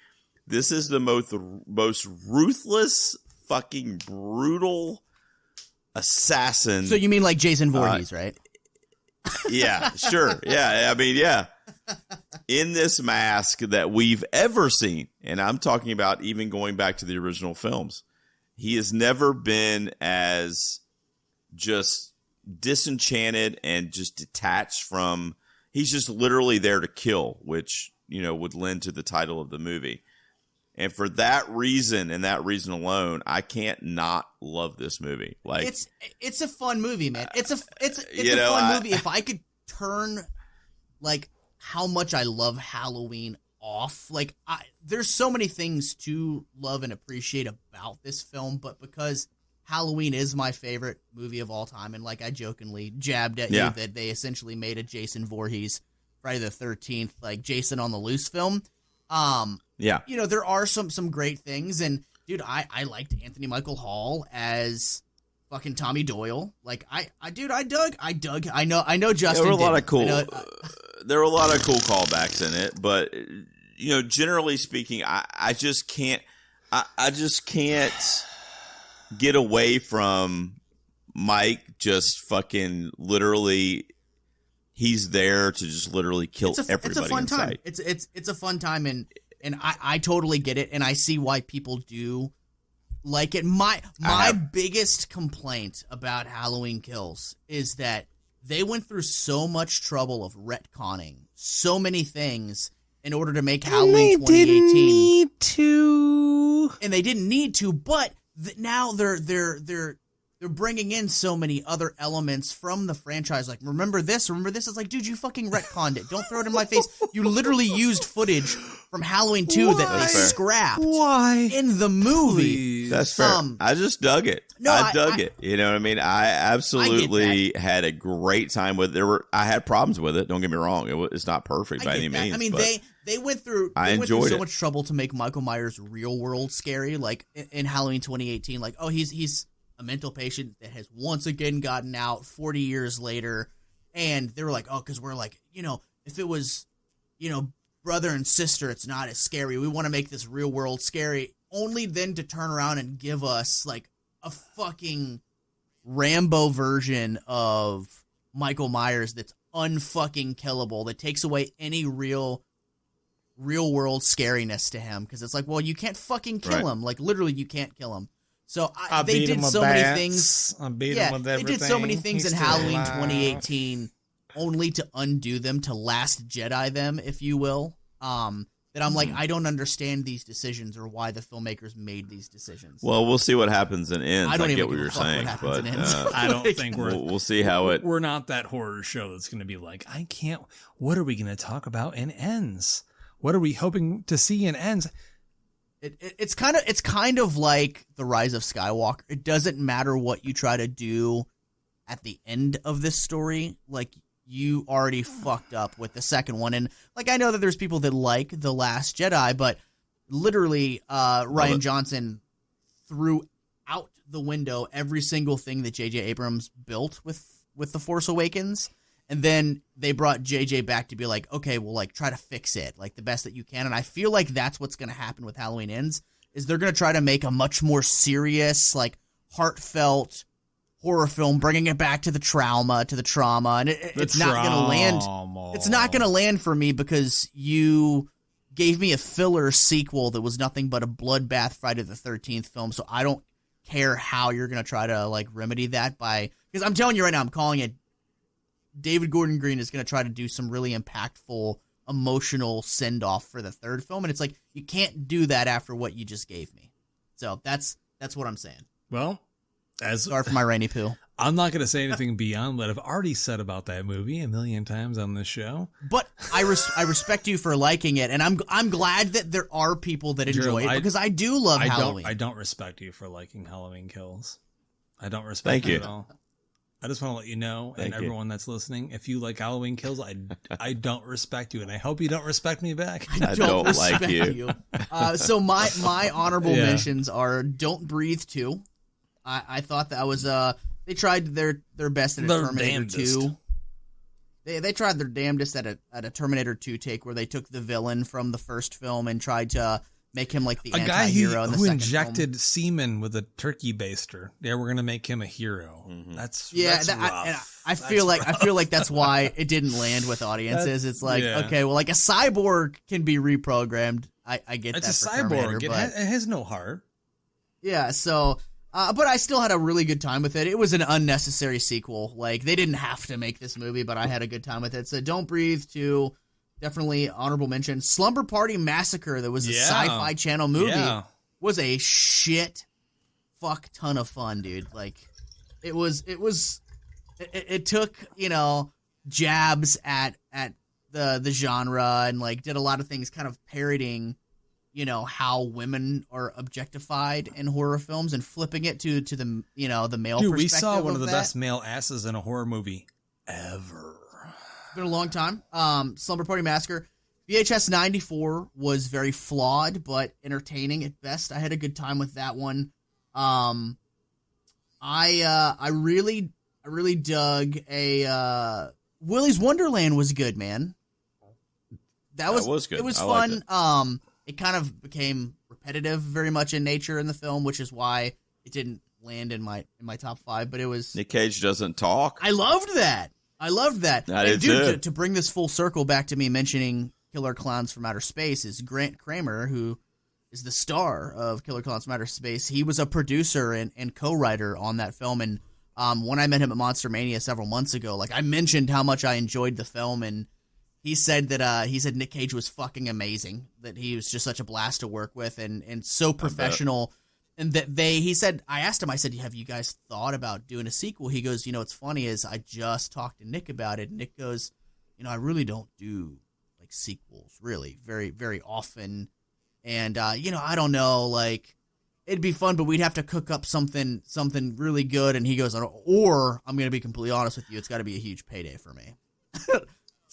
Speaker 3: this is the most ruthless, fucking brutal assassin.
Speaker 2: So you mean like Jason Voorhees, right?
Speaker 3: Yeah, sure. Yeah, I mean, yeah. In this mask that we've ever seen, and I'm talking about even going back to the original films, he has never been as just disenchanted and just detached from. He's just literally there to kill, which would lend to the title of the movie. And for that reason and that reason alone, I can't not love this movie. Like
Speaker 2: it's a fun movie, man. It's a fun movie. If I could turn like how much I love Halloween off, like there's so many things to love and appreciate about this film, but because Halloween is my favorite movie of all time, and like I jokingly jabbed at you that they essentially made a Jason Voorhees Friday the 13th, like Jason on the Loose film. There are some great things, and dude, I liked Anthony Michael Hall as fucking Tommy Doyle. Like I dug. I know Justin.
Speaker 3: There were a lot of cool. There were a lot of cool callbacks in it, but generally speaking, I just can't. I just can't get away from Mike just fucking literally. He's there to just literally kill everybody. It's a fun time.
Speaker 2: It's a fun time, and I totally get it, and I see why people do like it. My biggest complaint about Halloween Kills is that they went through so much trouble of retconning so many things in order to make Halloween 2018. They didn't need to, and they didn't need to, but now they're bringing in so many other elements from the franchise. Like, remember this? It's like, dude, you fucking retconned it. Don't throw it in my face. You literally used footage from Halloween 2 that they scrapped in the movie.
Speaker 3: That's fair. I just dug it. I dug it. You know what I mean? I absolutely had a great time with it. I had problems with it. Don't get me wrong. It's not perfect by any means.
Speaker 2: I mean, they went through so much trouble to make Michael Myers real world scary. Like in Halloween 2018, like, oh, he's a mental patient that has once again gotten out 40 years later. And they were like, oh, because we're like, if it was, brother and sister, it's not as scary. We want to make this real world scary. Only then to turn around and give us like a fucking Rambo version of Michael Myers that's unfucking killable, that takes away any real world scariness to him, because it's like, well, you can't fucking kill him. Like, literally, you can't kill him. So they did so many things. They did so many things in Halloween 2018 only to undo them, to Last Jedi them, if you will. That I'm like, I don't understand these decisions or why the filmmakers made these decisions.
Speaker 3: Well, we'll see what happens in Ends.
Speaker 2: I
Speaker 3: get what you're saying, but
Speaker 1: I don't think
Speaker 3: we'll see how it.
Speaker 1: We're not that horror show that's going to be like, I can't. What are we going to talk about in Ends? What are we hoping to see in Ends?
Speaker 2: It's kind of like The Rise of Skywalker. It doesn't matter what you try to do at the end of this story. Like, you already fucked up with the second one. And like, I know that there's people that like The Last Jedi, but literally Rian Johnson threw out the window every single thing that J.J. Abrams built with The Force Awakens. And then they brought J.J. back to be like, okay, well, like, try to fix it like the best that you can. And I feel like that's what's going to happen with Halloween Ends, is they're going to try to make a much more serious, like, heartfelt horror film, bringing it back to the trauma, and it's not going to land. It's not going to land for me, because you gave me a filler sequel that was nothing but a bloodbath Friday the 13th film. So I don't care how you're going to try to like remedy that because I'm telling you right now, I'm calling it. David Gordon Green is going to try to do some really impactful, emotional send off for the third film, and it's like, you can't do that after what you just gave me. So that's what I'm saying.
Speaker 1: Well.
Speaker 2: Sorry for my rainy poo.
Speaker 1: I'm not going to say anything beyond what I've already said about that movie a million times on this show.
Speaker 2: But I respect you for liking it, and I'm glad that there are people that enjoy it, because I do love Halloween.
Speaker 1: I don't respect you for liking Halloween Kills. I don't respect you at all. I just want to let you know, and everyone that's listening, if you like Halloween Kills, I don't respect you, and I hope you don't respect me back.
Speaker 2: I don't respect like you. So my honorable mentions are Don't Breathe 2. I thought that was they tried their best at a Terminator 2. They tried their damnedest at a Terminator 2 take, where they took the villain from the first film and tried to make him like the anti-hero in the second film. A guy who
Speaker 1: injected semen with a turkey baster. Yeah, we're gonna make him a hero. Mm-hmm. That's rough.
Speaker 2: I feel like that's why it didn't land with audiences. It's like, okay, well, like a cyborg can be reprogrammed. I get that.
Speaker 1: It's a cyborg. It has no heart.
Speaker 2: Yeah, so. But I still had a really good time with it. It was an unnecessary sequel. Like, they didn't have to make this movie, but I had a good time with it. So Don't Breathe 2, definitely honorable mention. Slumber Party Massacre, that was a Sci-Fi Channel movie, was a shit fuck ton of fun, dude. Like, it took, jabs at the genre, and like did a lot of things kind of parodying how women are objectified in horror films, and flipping it to the the male perspective.
Speaker 1: We saw one of the best male asses in a horror movie ever.
Speaker 2: It's been a long time. Slumber Party Massacre. VHS 94 was very flawed but entertaining at best. I had a good time with that one. I really dug Willy's Wonderland was good, man. That was good. It was fun. It kind of became repetitive very much in nature in the film, which is why it didn't land in my top 5, but it was...
Speaker 3: Nick Cage doesn't talk.
Speaker 2: I loved that. Dude, to bring this full circle back to me mentioning Killer Clowns from Outer Space, is Grant Kramer, who is the star of Killer Clowns from Outer Space. He was a producer and co-writer on that film, and when I met him at Monster Mania several months ago, like, I mentioned how much I enjoyed the film, and he said that Nick Cage was fucking amazing, that he was just such a blast to work with and so professional. And that I asked him, I said, have you guys thought about doing a sequel? He goes, what's funny is I just talked to Nick about it. Nick goes, I really don't do like sequels really very, very often. And, I don't know, like, it'd be fun, but we'd have to cook up something really good. And he goes, or I'm going to be completely honest with you, it's got to be a huge payday for me.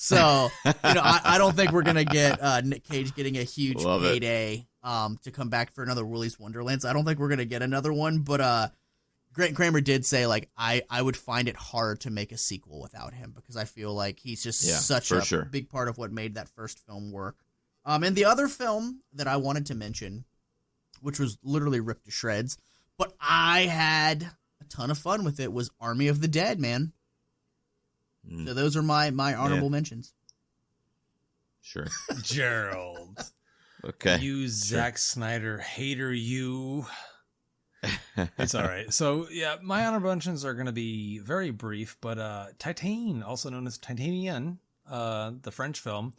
Speaker 2: So, I don't think we're going to get Nick Cage getting a huge payday to come back for another Willy's Wonderland. So I don't think we're going to get another one. But Grant Kramer did say, like, I would find it hard to make a sequel without him, because I feel like he's just such a big part of what made that first film work. And the other film that I wanted to mention, which was literally ripped to shreds, but I had a ton of fun with it, was Army of the Dead, man. So those are my honorable mentions.
Speaker 3: Sure.
Speaker 1: Gerald.
Speaker 3: Okay.
Speaker 1: You Zack Snyder hater, you. It's all right. So, yeah, my honorable mentions are going to be very brief, but Titane, also known as Titanian, the French film,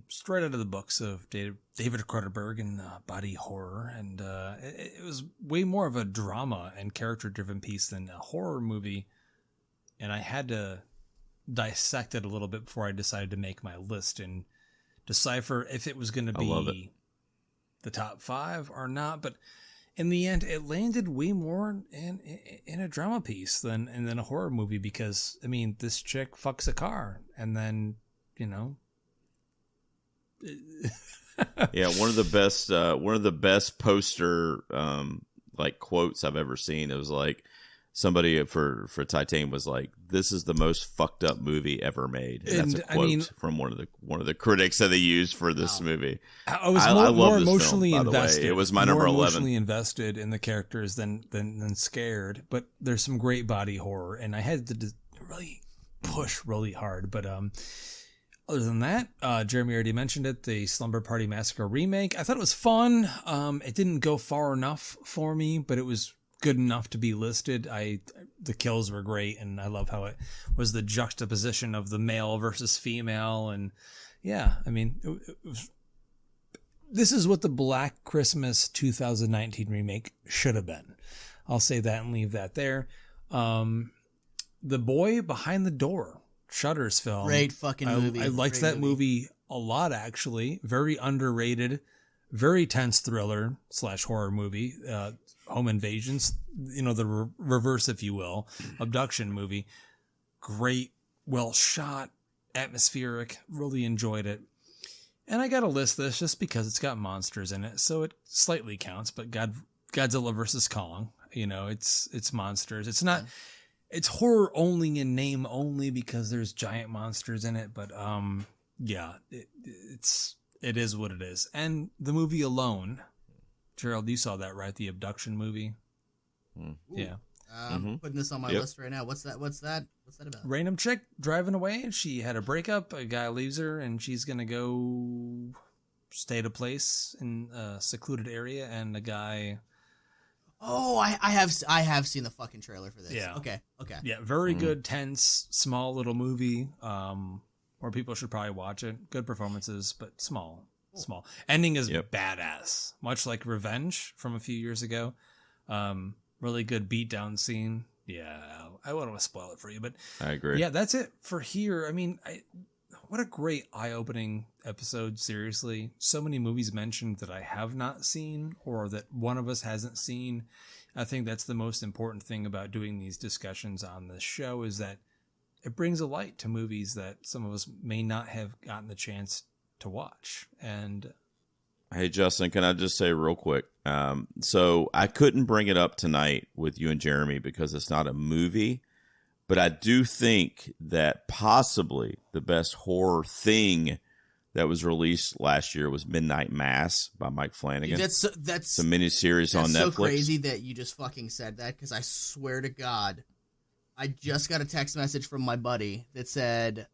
Speaker 1: straight out of the books of David Cronenberg and body horror, and it was way more of a drama and character-driven piece than a horror movie, and I had to dissect it a little bit before I decided to make my list and decipher if it was going to be the top 5 or not, but in the end, it landed way more in a drama piece than a horror movie because, I mean, this chick fucks a car and then, you know.
Speaker 3: Yeah, one of the best poster like quotes I've ever seen. It was like somebody for Titane was like, "This is the most fucked up movie ever made." And that's a quote from one of the critics that they used for this movie.
Speaker 1: I was more emotionally invested.
Speaker 3: It was my number 11.
Speaker 1: Emotionally invested in the characters than scared. But there's some great body horror, and I had to really push really hard. But other than that, Jeremy already mentioned it, the Slumber Party Massacre remake. I thought it was fun. It didn't go far enough for me, but it was good enough to be listed. The kills were great, and I love how it was the juxtaposition of the male versus female, and yeah, I mean, this is what the Black Christmas 2019 remake should have been. I'll say that and leave that there. The Boy Behind the Door, Shudder's film.
Speaker 2: Great fucking movie.
Speaker 1: I liked that movie a lot, actually. Very underrated, very tense thriller / horror movie. Home invasions, you know, the reverse, if you will, abduction movie. Great, well shot, atmospheric, really enjoyed it. And I got to list this just because it's got monsters in it, so it slightly counts, but Godzilla versus Kong, you know, it's monsters. It's not, it's horror only in name only because there's giant monsters in it, but yeah, it is what it is. And the movie alone, Gerald, you saw that, right? The abduction movie. Yeah.
Speaker 2: I'm putting this on my list right now. What's that about?
Speaker 1: Random chick driving away. She had a breakup. A guy leaves her, and she's gonna go stay at a place in a secluded area. And the guy.
Speaker 2: Oh, I have seen the fucking trailer for this.
Speaker 1: Yeah.
Speaker 2: Okay.
Speaker 1: Yeah, very good, tense, small little movie. Where people should probably watch it. Good performances, but small. Ending is badass, much like Revenge from a few years ago. Really good beatdown scene. Yeah, I wouldn't want to spoil it for you, but
Speaker 3: I agree.
Speaker 1: Yeah, that's it for here. I mean, what a great eye-opening episode. Seriously, so many movies mentioned that I have not seen or that one of us hasn't seen. I think that's the most important thing about doing these discussions on this show is that it brings a light to movies that some of us may not have gotten the chance to watch. And
Speaker 3: hey, Justin, can I just say real quick? So I couldn't bring it up tonight with you and Jeremy because it's not a movie, but I do think that possibly the best horror thing that was released last year was Midnight Mass by Mike Flanagan.
Speaker 2: That's a
Speaker 3: miniseries on Netflix.
Speaker 2: That's so crazy that you just fucking said that because I swear to God, I just got a text message from my buddy that said,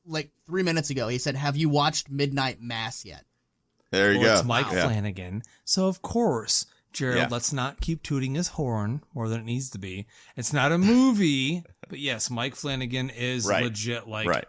Speaker 2: like 3 minutes ago, he said, "Have you watched Midnight Mass yet?"
Speaker 3: There you go.
Speaker 1: It's Mike Flanagan. So, of course, Gerald, let's not keep tooting his horn more than it needs to be. It's not a movie, but yes, Mike Flanagan is legit like...
Speaker 3: Right.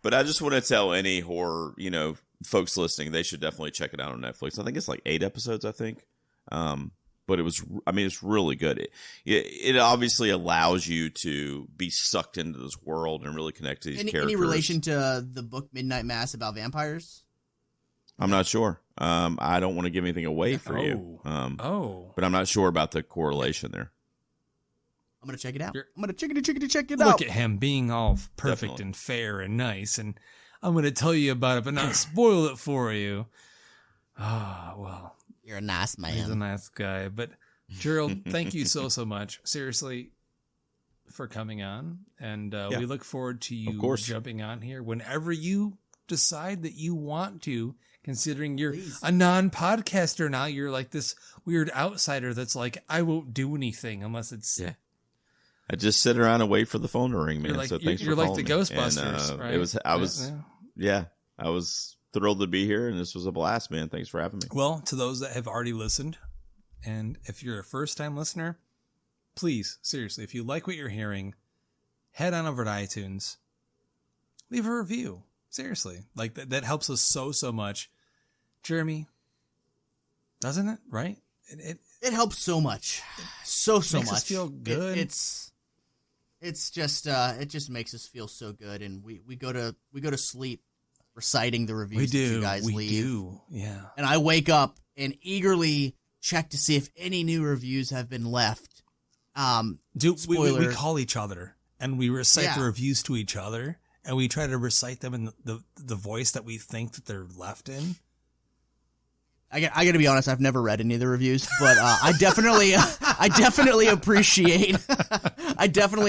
Speaker 3: But I just want to tell any horror, you know, folks listening, they should definitely check it out on Netflix. I think it's like 8 episodes, I think. But it's really good. It obviously allows you to be sucked into this world and really connect to these characters. Any
Speaker 2: relation to the book Midnight Mass about vampires?
Speaker 3: I'm not sure. I don't want to give anything away for you. But I'm not sure about the correlation there.
Speaker 2: I'm going to check it out. I'm going to check it out.
Speaker 1: Look at him being all perfect and fair and nice. And I'm going to tell you about it, but not spoil it for you. Well.
Speaker 2: You're a nice man.
Speaker 1: He's a nice guy. But Gerald, thank you so much. Seriously, for coming on. And we look forward to you jumping on here whenever you decide that you want to, considering you're a non-podcaster now. You're like this weird outsider that's like, I won't do anything unless it's...
Speaker 3: I just sit around and wait for the phone to ring, man.
Speaker 1: Like,
Speaker 3: so thanks
Speaker 1: you're
Speaker 3: for
Speaker 1: like
Speaker 3: calling
Speaker 1: the
Speaker 3: me.
Speaker 1: Ghostbusters,
Speaker 3: And,
Speaker 1: right?
Speaker 3: I was thrilled to be here, and this was a blast, man. Thanks for having me.
Speaker 1: Well, to those that have already listened, and if you're a first-time listener, please, seriously, if you like what you're hearing, head on over to iTunes, leave a review. Seriously, like that helps us so much. Jeremy, doesn't it? Right?
Speaker 2: It helps so much, so
Speaker 1: makes
Speaker 2: much.
Speaker 1: Us feel good.
Speaker 2: It's just it just makes us feel so good, and we go to sleep reciting the reviews that you guys leave.
Speaker 1: We do, yeah.
Speaker 2: And I wake up and eagerly check to see if any new reviews have been left.
Speaker 1: Dude,
Speaker 2: spoiler.
Speaker 1: we call each other and we recite the reviews to each other, and we try to recite them in the voice that we think that they're left in.
Speaker 2: I got to be honest, I've never read any of the reviews, but I definitely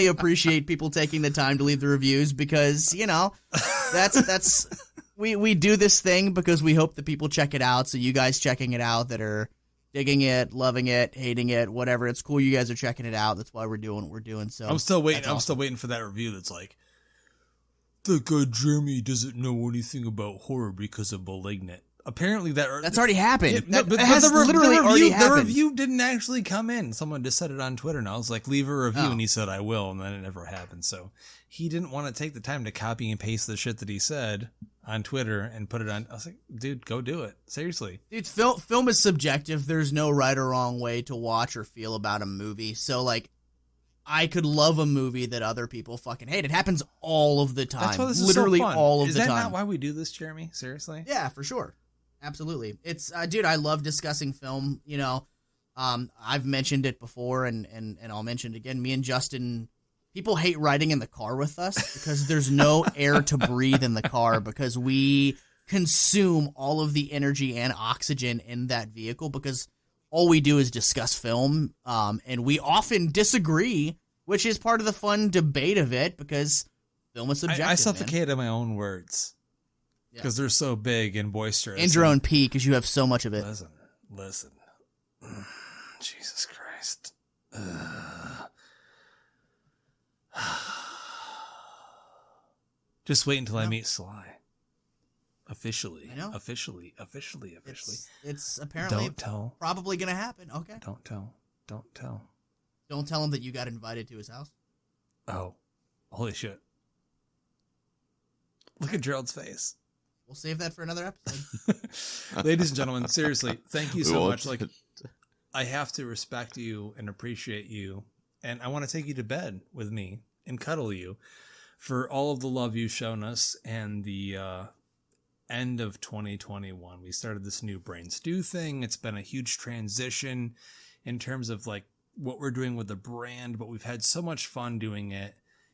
Speaker 2: appreciate people taking the time to leave the reviews, because that's we do this thing because we hope that people check it out. So you guys checking it out that are digging it, loving it, hating it, whatever, it's cool you guys are checking it out. That's why we're doing what we're doing. So
Speaker 1: I'm still waiting.
Speaker 2: Awesome.
Speaker 1: I'm still waiting for that review that's like, the guy Jeremy doesn't know anything about horror because of Malignant. Apparently that's already happened.
Speaker 2: Yeah, but the
Speaker 1: review didn't actually come in. Someone just said it on Twitter, and I was like, leave a review, and he said I will, and then it never happened. So he didn't want to take the time to copy and paste the shit that he said on Twitter and put it on. I was like, dude, go do it. Seriously.
Speaker 2: Dude, film is subjective. There's no right or wrong way to watch or feel about a movie. So, like, I could love a movie that other people fucking hate. It happens all of the time.
Speaker 1: That's why this
Speaker 2: Literally
Speaker 1: is so fun.
Speaker 2: all of
Speaker 1: is
Speaker 2: the time.
Speaker 1: Is that not why we do this, Jeremy? Seriously?
Speaker 2: Yeah, for sure. Absolutely. It's dude, I love discussing film. I've mentioned it before, and I'll mention it again. Me and Justin, people hate riding in the car with us because there's no air to breathe in the car, because we consume all of the energy and oxygen in that vehicle, because all we do is discuss film, and we often disagree, which is part of the fun debate of it, because film is subjective.
Speaker 1: I suffocate in my own words. Because they're so big and boisterous.
Speaker 2: And your own pee, because you have so much of it.
Speaker 1: Listen. Jesus Christ. Just wait until I meet Sly. Officially. Officially.
Speaker 2: It's apparently
Speaker 1: Don't tell.
Speaker 2: Probably going to happen. Okay.
Speaker 1: Don't tell.
Speaker 2: Don't tell him that you got invited to his house.
Speaker 1: Oh. Holy shit. Look at Gerald's face.
Speaker 2: We'll save that for another episode.
Speaker 1: Ladies and gentlemen, seriously, thank you so much. Like, I have to respect you and appreciate you, and I want to take you to bed with me and cuddle you for all of the love you've shown us. And the end of 2021, we started this new Brain Stew thing. It's been a huge transition in terms of like what we're doing with the brand, but we've had so much fun doing it,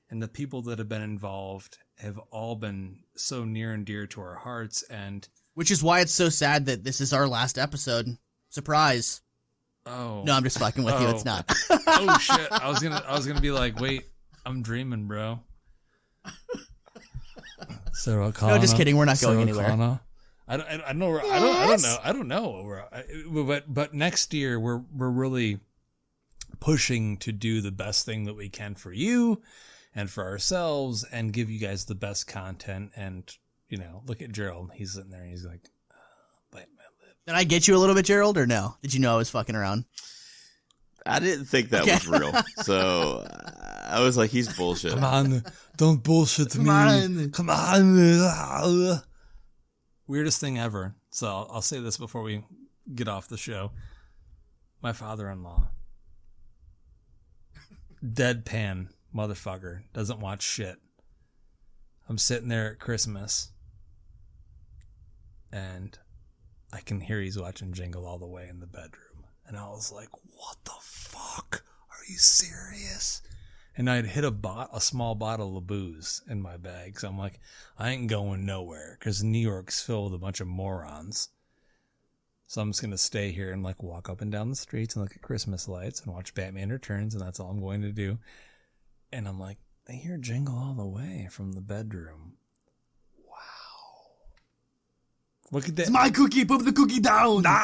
Speaker 1: and the people that have been involved have all been so near and dear to our hearts. And
Speaker 2: which is why it's so sad that this is our last episode. Surprise.
Speaker 1: Oh
Speaker 2: no, I'm just fucking with you. It's not.
Speaker 1: Oh shit. I was gonna be like, wait, I'm dreaming, bro. Sarah Connor,
Speaker 2: no, just kidding. We're not going anywhere.
Speaker 1: Connor. I don't know. But next year we're really pushing to do the best thing that we can for you and for ourselves, and give you guys the best content. And, look at Gerald. He's sitting there and he's like, bite my lip.
Speaker 2: Did I get you a little bit, Gerald, or no? Did you know I was fucking around?
Speaker 3: I didn't think that was real. So I was like, he's bullshit.
Speaker 1: Come on. Don't bullshit me. Come on. Weirdest thing ever. So I'll say this before we get off the show. My father-in-law. Deadpan motherfucker, doesn't watch shit. I'm sitting there at Christmas and I can hear he's watching Jingle All the Way in the bedroom, and I was like, what the fuck, are you serious? And I'd hit a small bottle of booze in my bag, so I'm like, I ain't going nowhere because New York's filled with a bunch of morons, so I'm just gonna stay here and like walk up and down the streets and look at Christmas lights and watch Batman Returns, and that's all I'm going to do. And I'm like, I hear Jingle All the Way from the bedroom. Wow. Look at that.
Speaker 2: It's my cookie. Put the cookie down.
Speaker 1: No!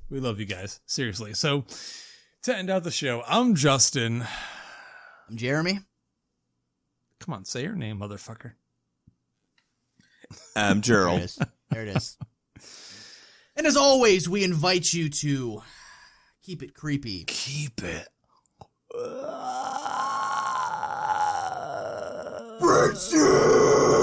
Speaker 1: We love you guys. Seriously. So To end out the show, I'm Justin.
Speaker 2: I'm Jeremy.
Speaker 1: Come on, say your name, motherfucker.
Speaker 3: I'm Gerald.
Speaker 2: There it is. And as always, we invite you to keep it creepy.
Speaker 3: Keep it.
Speaker 2: Brexit!